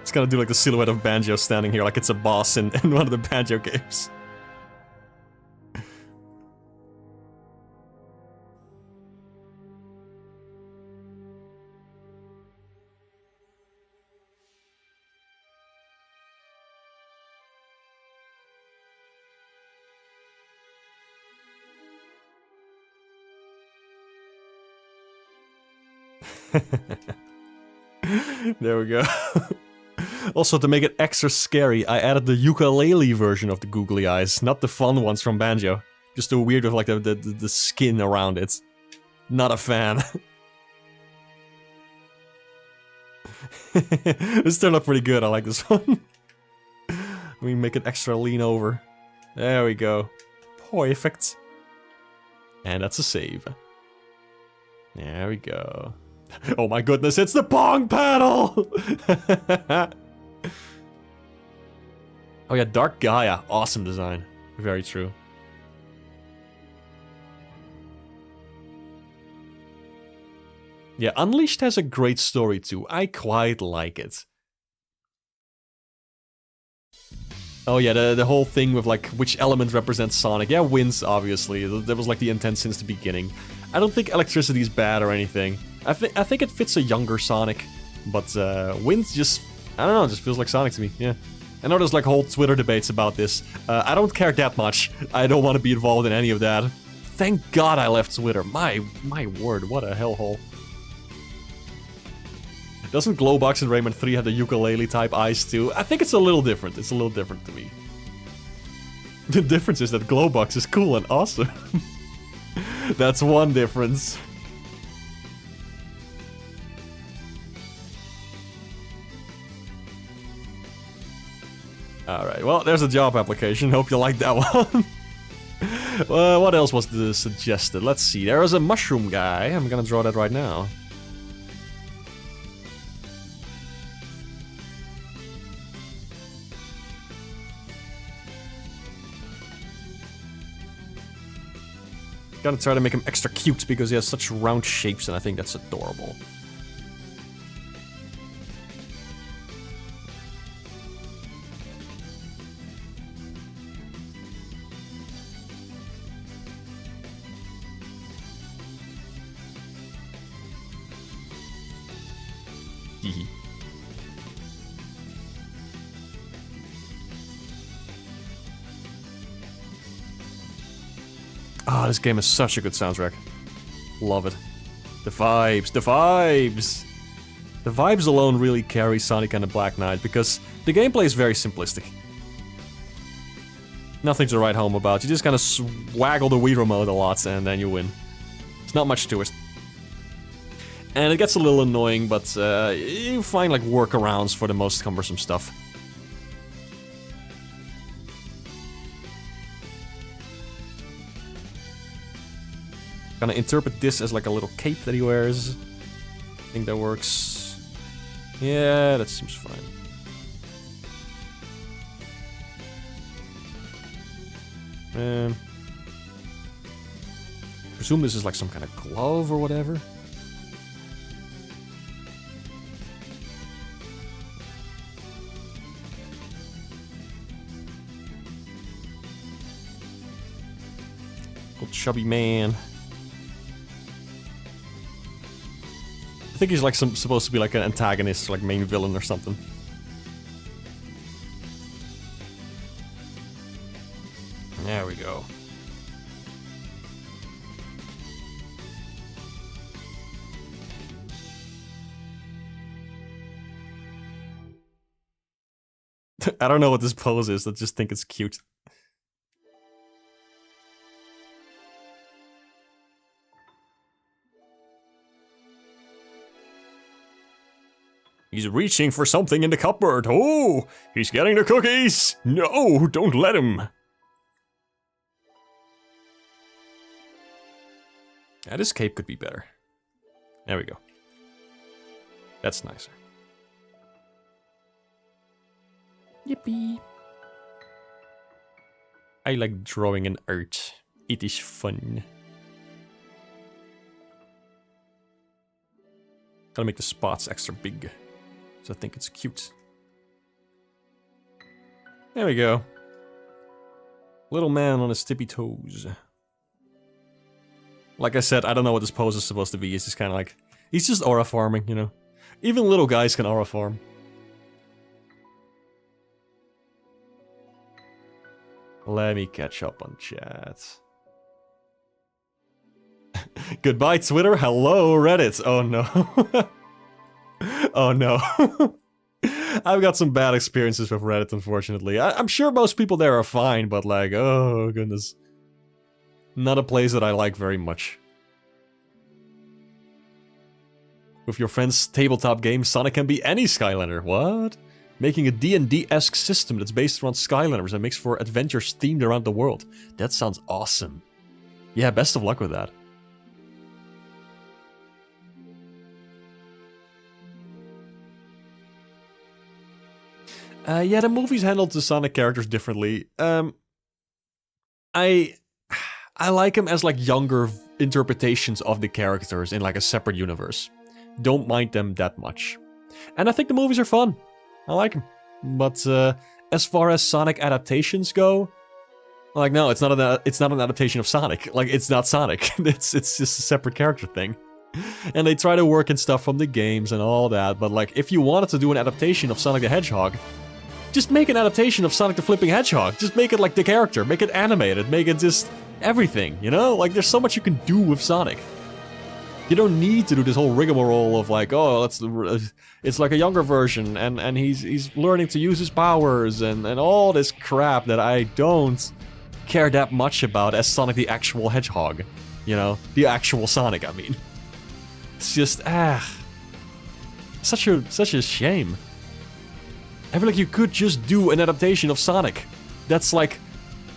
It's gonna do like the silhouette of Banjo standing here like it's a boss in one of the Banjo games. There we go. Also, to make it extra scary, I added the ukulele version of the googly eyes, not the fun ones from Banjo. Just the weird with like the skin around it. Not a fan. This turned out pretty good, I like this one. Let me make it extra lean over. There we go. Perfect. And that's a save. There we go. Oh my goodness, it's the Pong paddle! Oh yeah, Dark Gaia. Awesome design. Very true. Yeah, Unleashed has a great story too. I quite like it. Oh yeah, the whole thing with like which element represents Sonic. Yeah, winds, obviously. That was like the intent since the beginning. I don't think electricity is bad or anything. I think it fits a younger Sonic, but wind just, I don't know, just feels like Sonic to me. Yeah. I know there's like whole Twitter debates about this. I don't care that much. I don't want to be involved in any of that. Thank God I left Twitter. My word, what a hellhole. Doesn't Glowbox in Rayman 3 have the ukulele type eyes too? I think it's a little different. It's a little different to me. The difference is that Glowbox is cool and awesome. That's one difference. Alright, well, there's a job application. Hope you like that one. What else was suggested? Let's see. There is a mushroom guy. I'm gonna draw that right now. Gotta try to make him extra cute because he has such round shapes and I think that's adorable. Ah, this game is such a good soundtrack. Love it. The vibes, the vibes! The vibes alone really carry Sonic and the Black Knight because the gameplay is very simplistic. Nothing to write home about. You just kind of swaggle the Wii remote a lot and then you win. There's not much to it. And it gets a little annoying, but you find like workarounds for the most cumbersome stuff. Gonna interpret this as like a little cape that he wears. I think that works. Yeah, that seems fine. Presume this is like some kind of glove or whatever. Old chubby man. I think he's like supposed to be like an antagonist, like main villain or something. There we go. I don't know what this pose is, I just think it's cute. He's reaching for something in the cupboard. Oh, he's getting the cookies. No, don't let him. Yeah, this cape could be better. There we go. That's nicer. Yippee. I like drawing in art. It is fun. Gotta make the spots extra big. I think it's cute. There we go. Little man on his tippy toes. Like I said, I don't know what this pose is supposed to be. It's just kind of like... He's just aura farming, you know. Even little guys can aura farm. Let me catch up on chat. Goodbye Twitter, hello Reddit. Oh no. Oh no. I've got some bad experiences with Reddit, unfortunately. I'm sure most people there are fine, but like, oh goodness. Not a place that I like very much. With your friend's tabletop game, Sonic can be any Skylander. What? Making a D&D-esque system that's based around Skylanders and makes for adventures themed around the world. That sounds awesome. Yeah, best of luck with that. Yeah, the movies handled the Sonic characters differently. I like them as like younger interpretations of the characters in like a separate universe. Don't mind them that much. And I think the movies are fun. I like them. But as far as Sonic adaptations go, like no, it's not an adaptation of Sonic. Like it's not Sonic. it's just a separate character thing. And they try to work in stuff from the games and all that, but like if you wanted to do an adaptation of Sonic the Hedgehog, just make an adaptation of Sonic the Flipping Hedgehog. Just make it like the character, make it animated, make it just everything, you know? Like there's so much you can do with Sonic. You don't need to do this whole rigmarole of like, oh, it's like a younger version and he's learning to use his powers and all this crap that I don't care that much about as Sonic the actual Hedgehog. You know? The actual Sonic, I mean. It's just, such a shame. I feel like you could just do an adaptation of Sonic that's like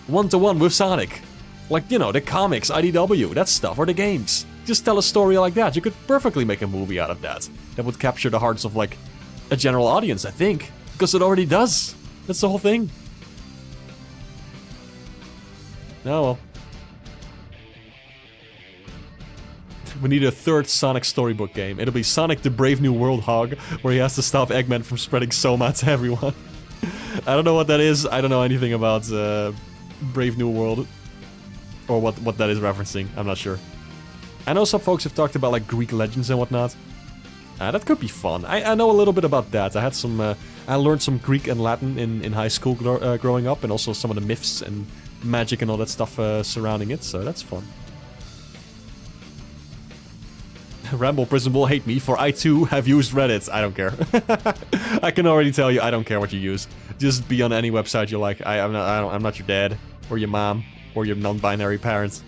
one-to-one with Sonic. Like, you know, the comics, IDW, that stuff, or the games. Just tell a story like that. You could perfectly make a movie out of that. That would capture the hearts of, like, a general audience, I think. Because it already does. That's the whole thing. Oh well. We need a third Sonic storybook game. It'll be Sonic the Brave New World Hog, where he has to stop Eggman from spreading Soma to everyone. I don't know what that is. I don't know anything about Brave New World. Or what that is referencing. I'm not sure. I know some folks have talked about like Greek legends and whatnot. That could be fun. I know a little bit about that. I had some. I learned some Greek and Latin in high school growing up, and also some of the myths and magic and all that stuff surrounding it. So that's fun. Ramble Prison will hate me for I too have used Reddit. I don't care. I can already tell you I don't care what you use. Just be on any website you like. I'm not your dad or your mom or your non-binary parents.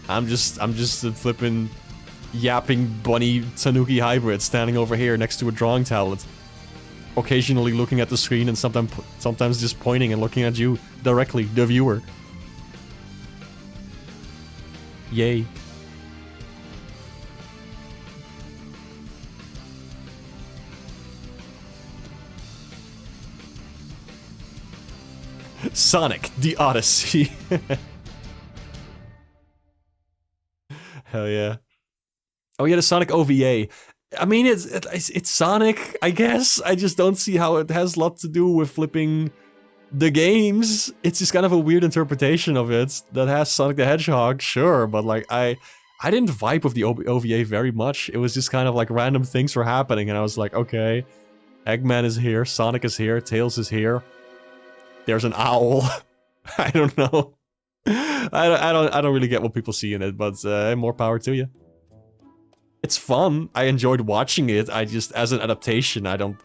I'm just a flippin' yapping bunny tanuki hybrid standing over here next to a drawing tablet. Occasionally looking at the screen and sometimes just pointing and looking at you directly, the viewer. Yay. Sonic, the Odyssey. Hell yeah. Oh yeah, the Sonic OVA. I mean, it's Sonic, I guess. I just don't see how it has a lot to do with flipping the games. It's just kind of a weird interpretation of it that has Sonic the Hedgehog, sure, but like I didn't vibe with the OVA very much. It was just kind of like random things were happening, and I was like, okay, Eggman is here, Sonic is here, Tails is here. There's an owl. I don't know. I don't really get what people see in it, but more power to you. It's fun. I enjoyed watching it. I just, as an adaptation, I'm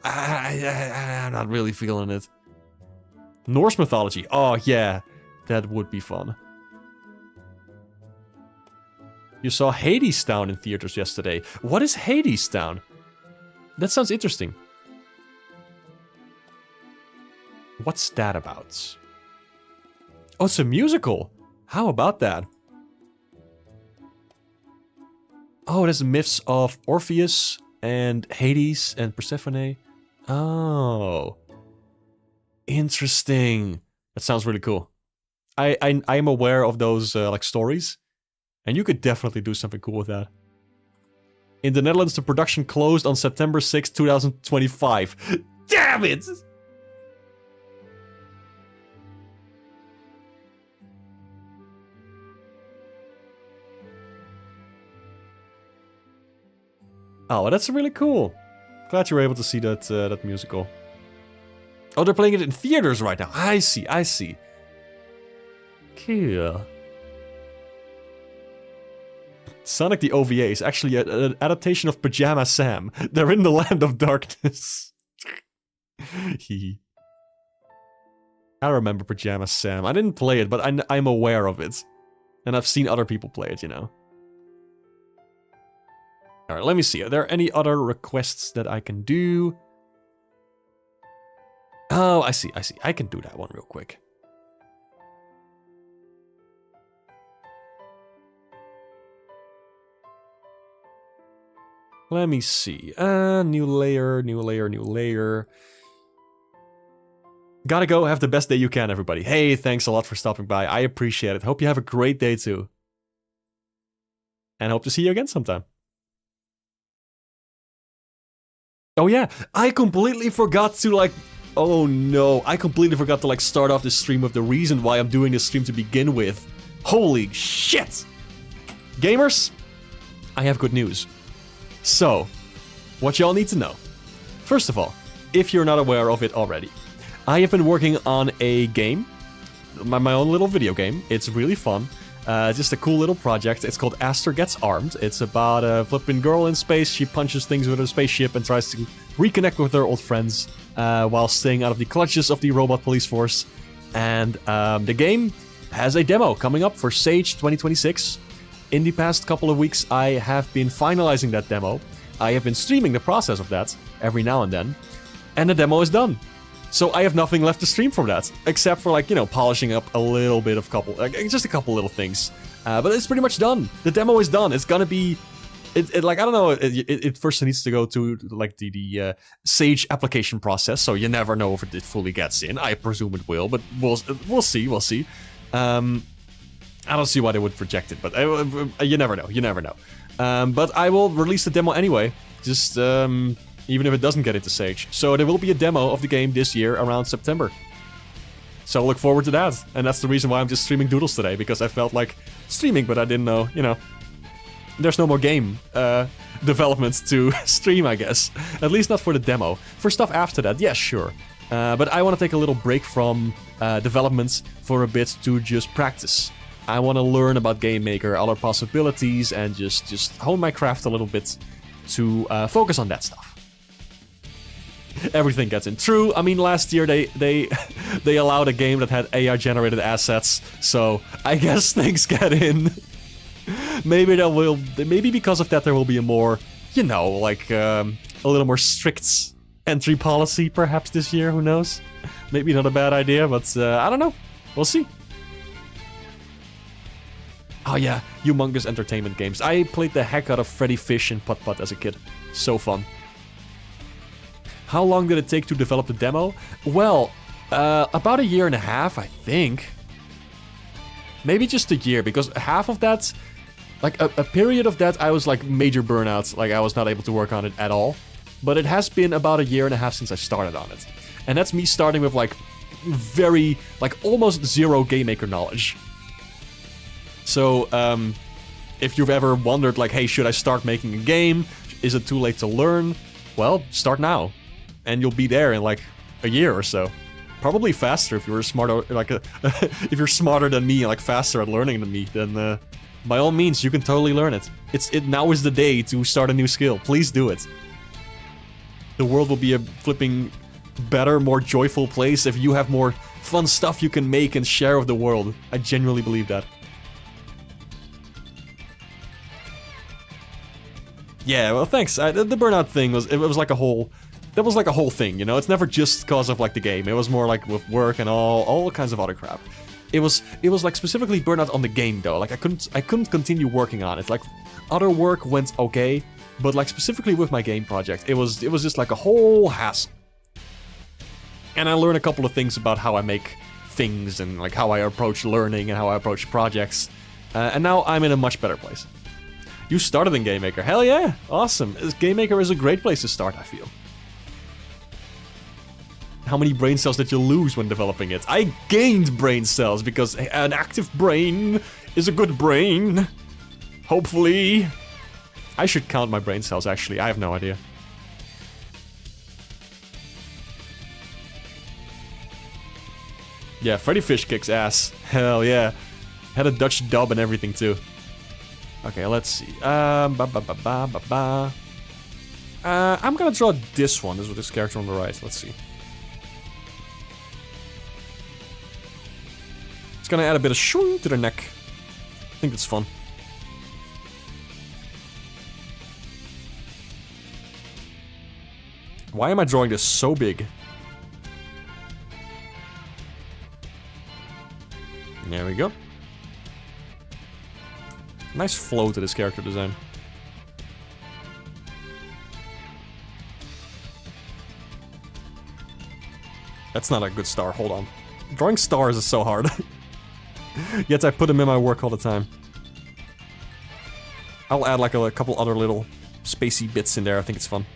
not really feeling it. Norse mythology. Oh yeah, that would be fun. You saw Hadestown in theaters yesterday. What is Hadestown? That sounds interesting. What's that about? Oh, it's a musical. How about that? Oh, there's myths of Orpheus and Hades and Persephone. Oh. Interesting. That sounds really cool. I'm aware of those like stories. And you could definitely do something cool with that. In the Netherlands, the production closed on September 6, 2025. Damn it! Oh, that's really cool. Glad you were able to see that that musical. Oh, they're playing it in theaters right now. I see, I see. Cool. Sonic the OVA is actually an adaptation of Pajama Sam. They're in the land of darkness. Hee. I remember Pajama Sam. I didn't play it, but I'm aware of it. And I've seen other people play it, you know. Alright, let me see. Are there any other requests that I can do? Oh, I see. I can do that one real quick. Let me see. New layer. Gotta go. Have the best day you can, everybody. Hey, thanks a lot for stopping by. I appreciate it. Hope you have a great day too. And hope to see you again sometime. Oh yeah, I completely forgot to like... Oh no, I completely forgot to like start off this stream with the reason why I'm doing this stream to begin with. Holy shit! Gamers, I have good news. So, what y'all need to know. First of all, if you're not aware of it already, I have been working on a game, my own little video game. It's really fun. Just a cool little project. It's called Aster Gets Armed. It's about a flipping girl in space. She punches things with her spaceship and tries to reconnect with her old friends while staying out of the clutches of the robot police force. And the game has a demo coming up for Sage 2026. In the past couple of weeks, I have been finalizing that demo. I have been streaming the process of that every now and then. And the demo is done. So I have nothing left to stream from that, except for like, you know, polishing up a little bit of just a couple little things. But it's pretty much done. The demo is done. It's gonna be, like, I don't know, it first needs to go to like the Sage application process, so you never know if it fully gets in. I presume it will, but we'll see. I don't see why they would reject it, but you never know. But I will release the demo anyway, just even if it doesn't get into Sage. So there will be a demo of the game this year around September. So look forward to that. And that's the reason why I'm just streaming Doodles today, because I felt like streaming, but I didn't know, you know, there's no more game development to stream, I guess. At least not for the demo. For stuff after that, yeah, sure. But I want to take a little break from development for a bit to just practice. I want to learn about Game Maker, other possibilities, and just hone my craft a little bit to focus on that stuff. Everything gets in. True, I mean, last year they allowed a game that had AI-generated assets, so I guess things get in. Maybe because of that there will be a more, you know, like a little more strict entry policy perhaps this year, who knows? Maybe not a bad idea, but I don't know. We'll see. Oh yeah, humongous entertainment games. I played the heck out of Freddy Fish and Putt Putt as a kid. So fun. How long did it take to develop the demo? Well, about a year and a half, I think. Maybe just a year, because half of that, like a period of that, I was like major burnout. Like I was not able to work on it at all. But it has been about a year and a half since I started on it. And that's me starting with like very, like almost zero Game Maker knowledge. So, if you've ever wondered like, hey, should I start making a game? Is it too late to learn? Well, start now. And you'll be there in like a year or so. Probably faster if you're smarter, like if you're smarter than me, like faster at learning than me, then by all means, you can totally learn it. Now is the day to start a new skill. Please do it. The world will be a flipping better, more joyful place if you have more fun stuff you can make and share with the world. I genuinely believe that. Yeah, well, thanks. The burnout thing was like a whole. That was like a whole thing, you know. It's never just cause of like the game. It was more like with work and all kinds of other crap. It was like specifically burnout on the game though. Like I couldn't continue working on it. Like other work went okay, but like specifically with my game project, it was just like a whole hassle. And I learned a couple of things about how I make things and like how I approach learning and how I approach projects. And now I'm in a much better place. You started in Game Maker. Hell yeah! Awesome. Game Maker is a great place to start, I feel. How many brain cells did you lose when developing it? I gained brain cells because an active brain is a good brain. Hopefully. I should count my brain cells, actually. I have no idea. Yeah, Freddy Fish kicks ass. Hell yeah. Had a Dutch dub and everything, too. Okay, let's see. I'm gonna draw this one. This is this character on the right. Let's see. It's gonna add a bit of shwing to the neck. I think that's fun. Why am I drawing this so big? There we go. Nice flow to this character design. That's not a good star, hold on. Drawing stars is so hard. Yet I put them in my work all the time. I'll add like a couple other little spacey bits in there, I think it's fun.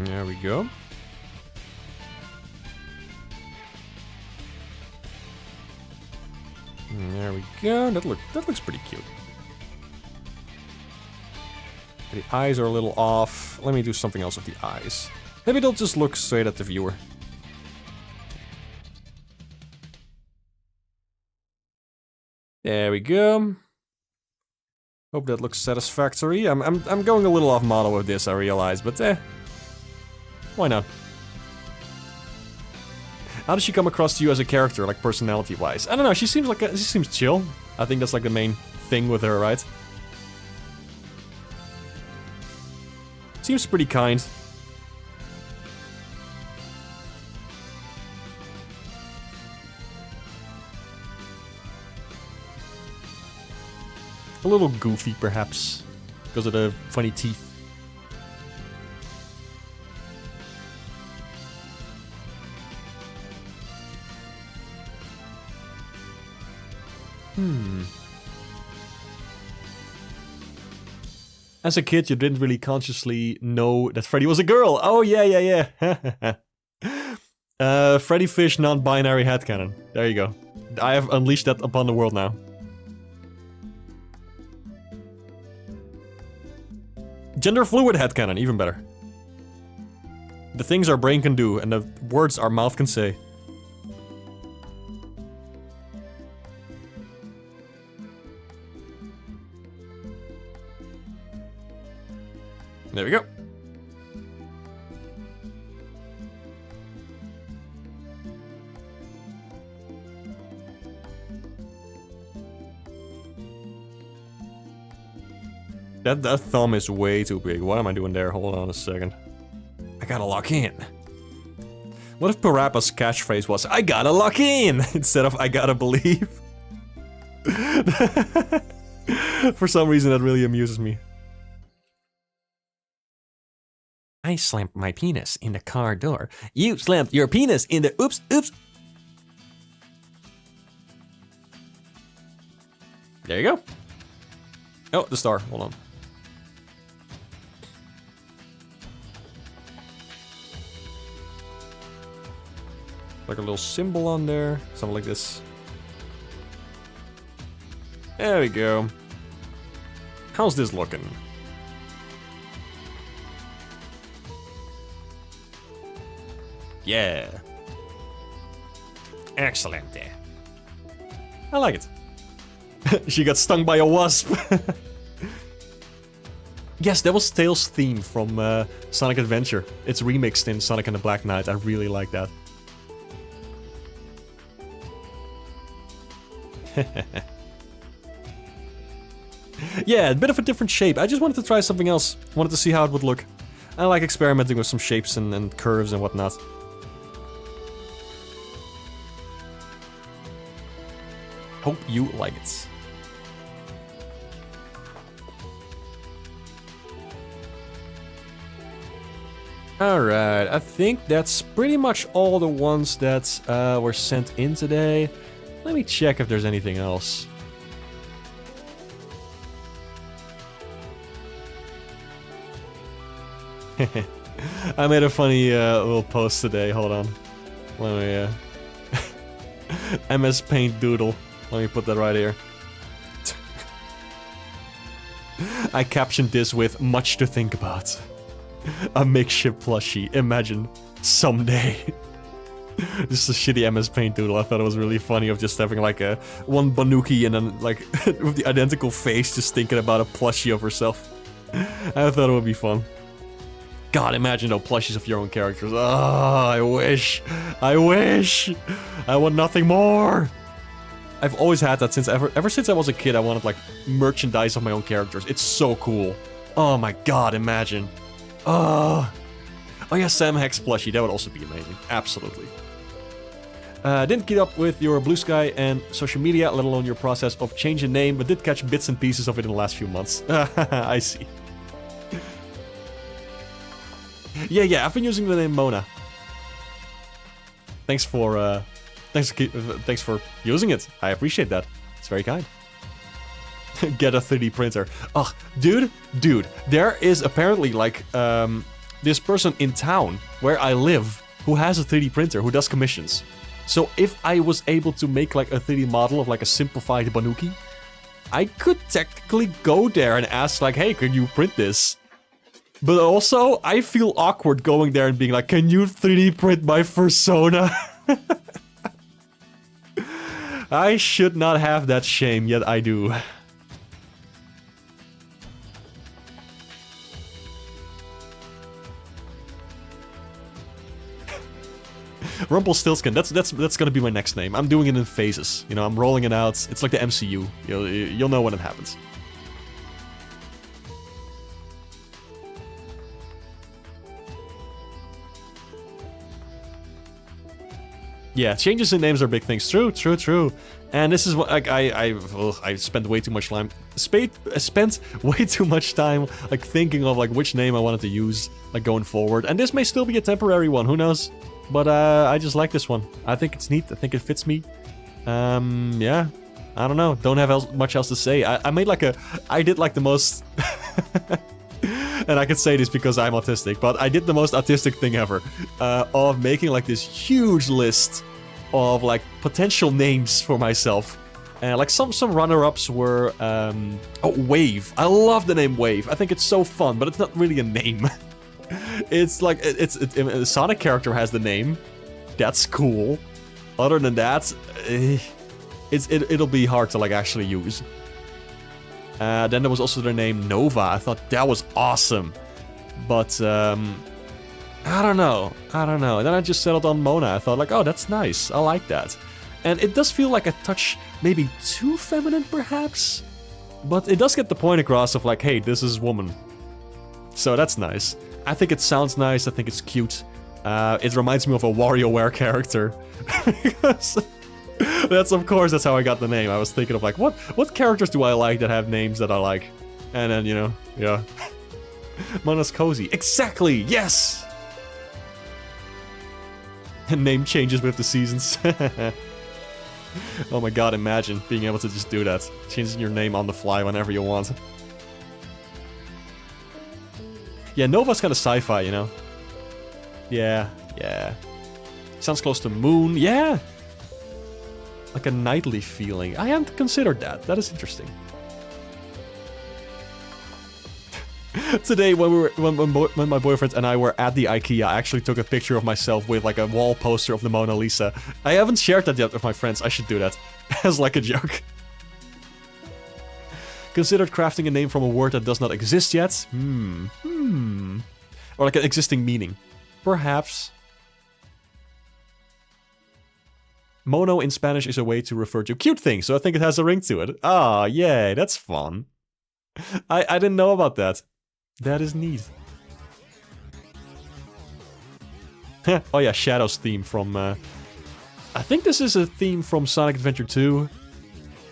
There we go. There we go. That looks pretty cute. The eyes are a little off. Let me do something else with the eyes. Maybe they'll just look straight at the viewer. There we go. Hope that looks satisfactory. I'm going a little off model with this, I realize, but why not? How does she come across to you as a character, like personality-wise? I don't know. She seems chill. I think that's like the main thing with her, right? Seems pretty kind. A little goofy, perhaps, because of the funny teeth. As a kid, you didn't really consciously know that Freddy was a girl. Oh, yeah. Freddy Fish non-binary headcanon. There you go. I have unleashed that upon the world now. Gender fluid headcanon, even better. The things our brain can do and the words our mouth can say. There we go. That thumb is way too big. What am I doing there? Hold on a second. I gotta lock in. What if Parappa's catchphrase was, I gotta lock in, instead of I gotta believe? For some reason that really amuses me. I slammed my penis in the car door. You slammed your penis in the oops. There you go. Oh, the star. Hold on. Like a little symbol on there. Something like this. There we go. How's this looking? Yeah. Excellent. I like it. She got stung by a wasp. Yes, that was Tails' theme from Sonic Adventure. It's remixed in Sonic and the Black Knight. I really like that. Yeah, a bit of a different shape. I just wanted to try something else. Wanted to see how it would look. I like experimenting with some shapes and curves and whatnot. Hope you like it. Alright, I think that's pretty much all the ones that were sent in today. Let me check if there's anything else. I made a funny little post today. Hold on. Let me MS Paint Doodle. Let me put that right here. I captioned this with much to think about. A makeshift plushie. Imagine someday. This is a shitty MS Paint Doodle. I thought it was really funny of just having like a one Banuki and then like with the identical face just thinking about a plushie of herself. I thought it would be fun. God, imagine though plushies of your own characters. Oh, I wish. I wish. I want nothing more. I've always had that since ever since I was a kid. I wanted like merchandise of my own characters. It's so cool. Oh my god, imagine. Oh yeah, Sam Hex plushie. That would also be amazing. Absolutely. Didn't keep up with your Blue Sky and social media, let alone your process of changing name, but did catch bits and pieces of it in the last few months. I see. Yeah, I've been using the name Mona. Thanks for using it. I appreciate that. It's very kind. Get a 3D printer. Ugh, dude, there is apparently like this person in town where I live who has a 3D printer who does commissions. So if I was able to make like a 3D model of like a simplified Banuki, I could technically go there and ask like, hey, can you print this? But also, I feel awkward going there and being like, can you 3D print my persona? I should not have that shame, yet I do. Rumpelstiltskin, that's gonna be my next name. I'm doing it in phases. You know, I'm rolling it out. It's like the MCU. You'll know when it happens. Yeah, changes in names are big things. True. And this is what like I spent way too much time. Spent way too much time like thinking of like which name I wanted to use like going forward. And this may still be a temporary one. Who knows? But I just like this one. I think it's neat. I think it fits me. Yeah. I don't know. Don't have much else to say. I made like I did like the most. And I can say this because I'm autistic, but I did the most autistic thing ever of making like this huge list of like potential names for myself. And like some runner-ups were oh, Wave. I love the name Wave. I think it's so fun, but it's not really a name. It's like a Sonic character has the name. That's cool. Other than that, it'll be hard to like actually use. Then there was also the name Nova. I thought that was awesome. But, I don't know. And then I just settled on Mona. I thought like, oh, that's nice. I like that. And it does feel like a touch maybe too feminine, perhaps? But it does get the point across of like, hey, this is woman. So that's nice. I think it sounds nice. I think it's cute. It reminds me of a WarioWare character. That's how I got the name. I was thinking of like, what characters do I like that have names that I like? And then, you know, yeah. Mona's cozy. Exactly, yes! And name changes with the seasons. Oh my god, imagine being able to just do that. Changing your name on the fly whenever you want. Yeah, Nova's kind of sci-fi, you know? Yeah. Sounds close to Moon, yeah! Like a nightly feeling. I hadn't considered that. That is interesting. Today, when my boyfriend and I were at the IKEA, I actually took a picture of myself with like a wall poster of the Mona Lisa. I haven't shared that yet with my friends. I should do that. As like a joke. Considered crafting a name from a word that does not exist yet? Or like an existing meaning. Perhaps. Mono in Spanish is a way to refer to cute things, so I think it has a ring to it. Ah, yay, that's fun. I didn't know about that. That is neat. Oh yeah, Shadow's theme from... I think this is a theme from Sonic Adventure 2.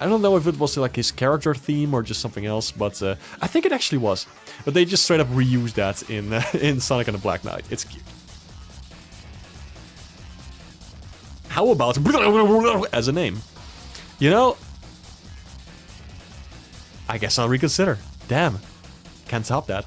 I don't know if it was like his character theme or just something else, but I think it actually was. But they just straight up reused that in Sonic and the Black Knight. It's cute. How about as a name? You know, I guess I'll reconsider. Damn, can't top that.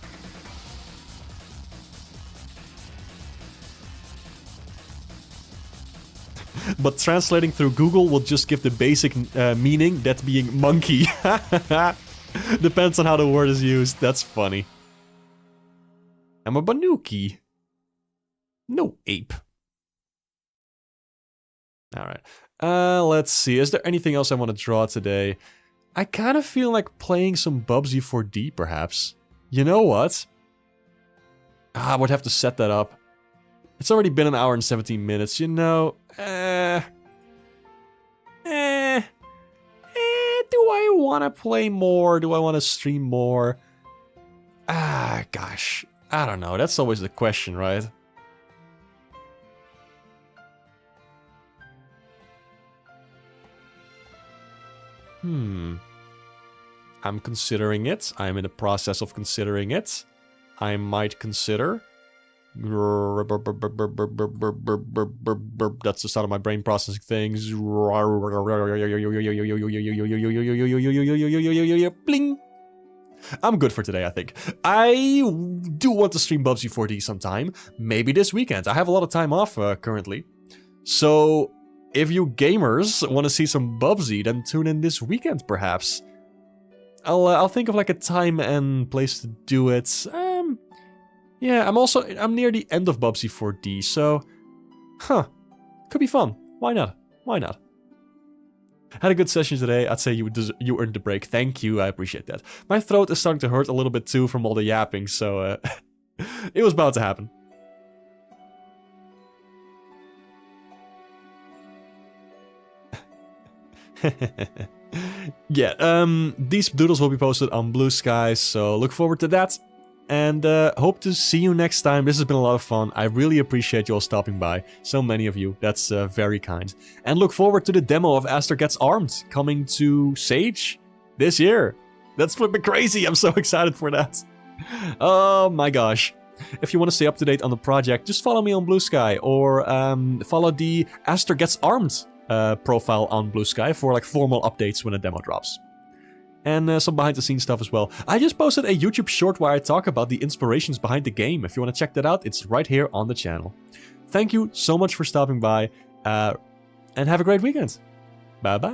but translating through Google will just give the basic meaning, that being monkey. Depends on how the word is used. That's funny. I'm a Banuki. No ape. Alright. Let's see. Is there anything else I want to draw today? I kind of feel like playing some Bubsy 4D, perhaps. You know what? I would have to set that up. It's already been an hour and 17 minutes, you know. Do I want to play more? Do I want to stream more? Gosh. I don't know. That's always the question, right? I'm considering it. I'm in the process of considering it. I might consider. That's the sound of my brain processing things. Bling. I'm good for today, I think. I do want to stream Bubsy 4D sometime. Maybe this weekend. I have a lot of time off currently. So, if you gamers want to see some Bubsy, then tune in this weekend, perhaps. I'll think of like a time and place to do it. Yeah, I'm near the end of Bubsy 4D, so... Could be fun. Why not? Why not? Had a good session today. I'd say you earned the break. Thank you, I appreciate that. My throat is starting to hurt a little bit too from all the yapping, so it was bound to happen. Yeah, these doodles will be posted on Blue Sky, so look forward to that. And hope to see you next time. This has been a lot of fun. I really appreciate you all stopping by. So many of you. That's very kind. And look forward to the demo of Aster Gets Armed coming to Sage this year. That's flipping crazy. I'm so excited for that. Oh my gosh. If you want to stay up to date on the project, just follow me on Blue Sky or follow the Aster Gets Armed profile on Blue Sky for like formal updates when a demo drops. And some behind the scenes stuff as well. I just posted a YouTube short where I talk about the inspirations behind the game. If you want to check that out, it's right here on the channel. Thank you so much for stopping by, and have a great weekend. Bye bye.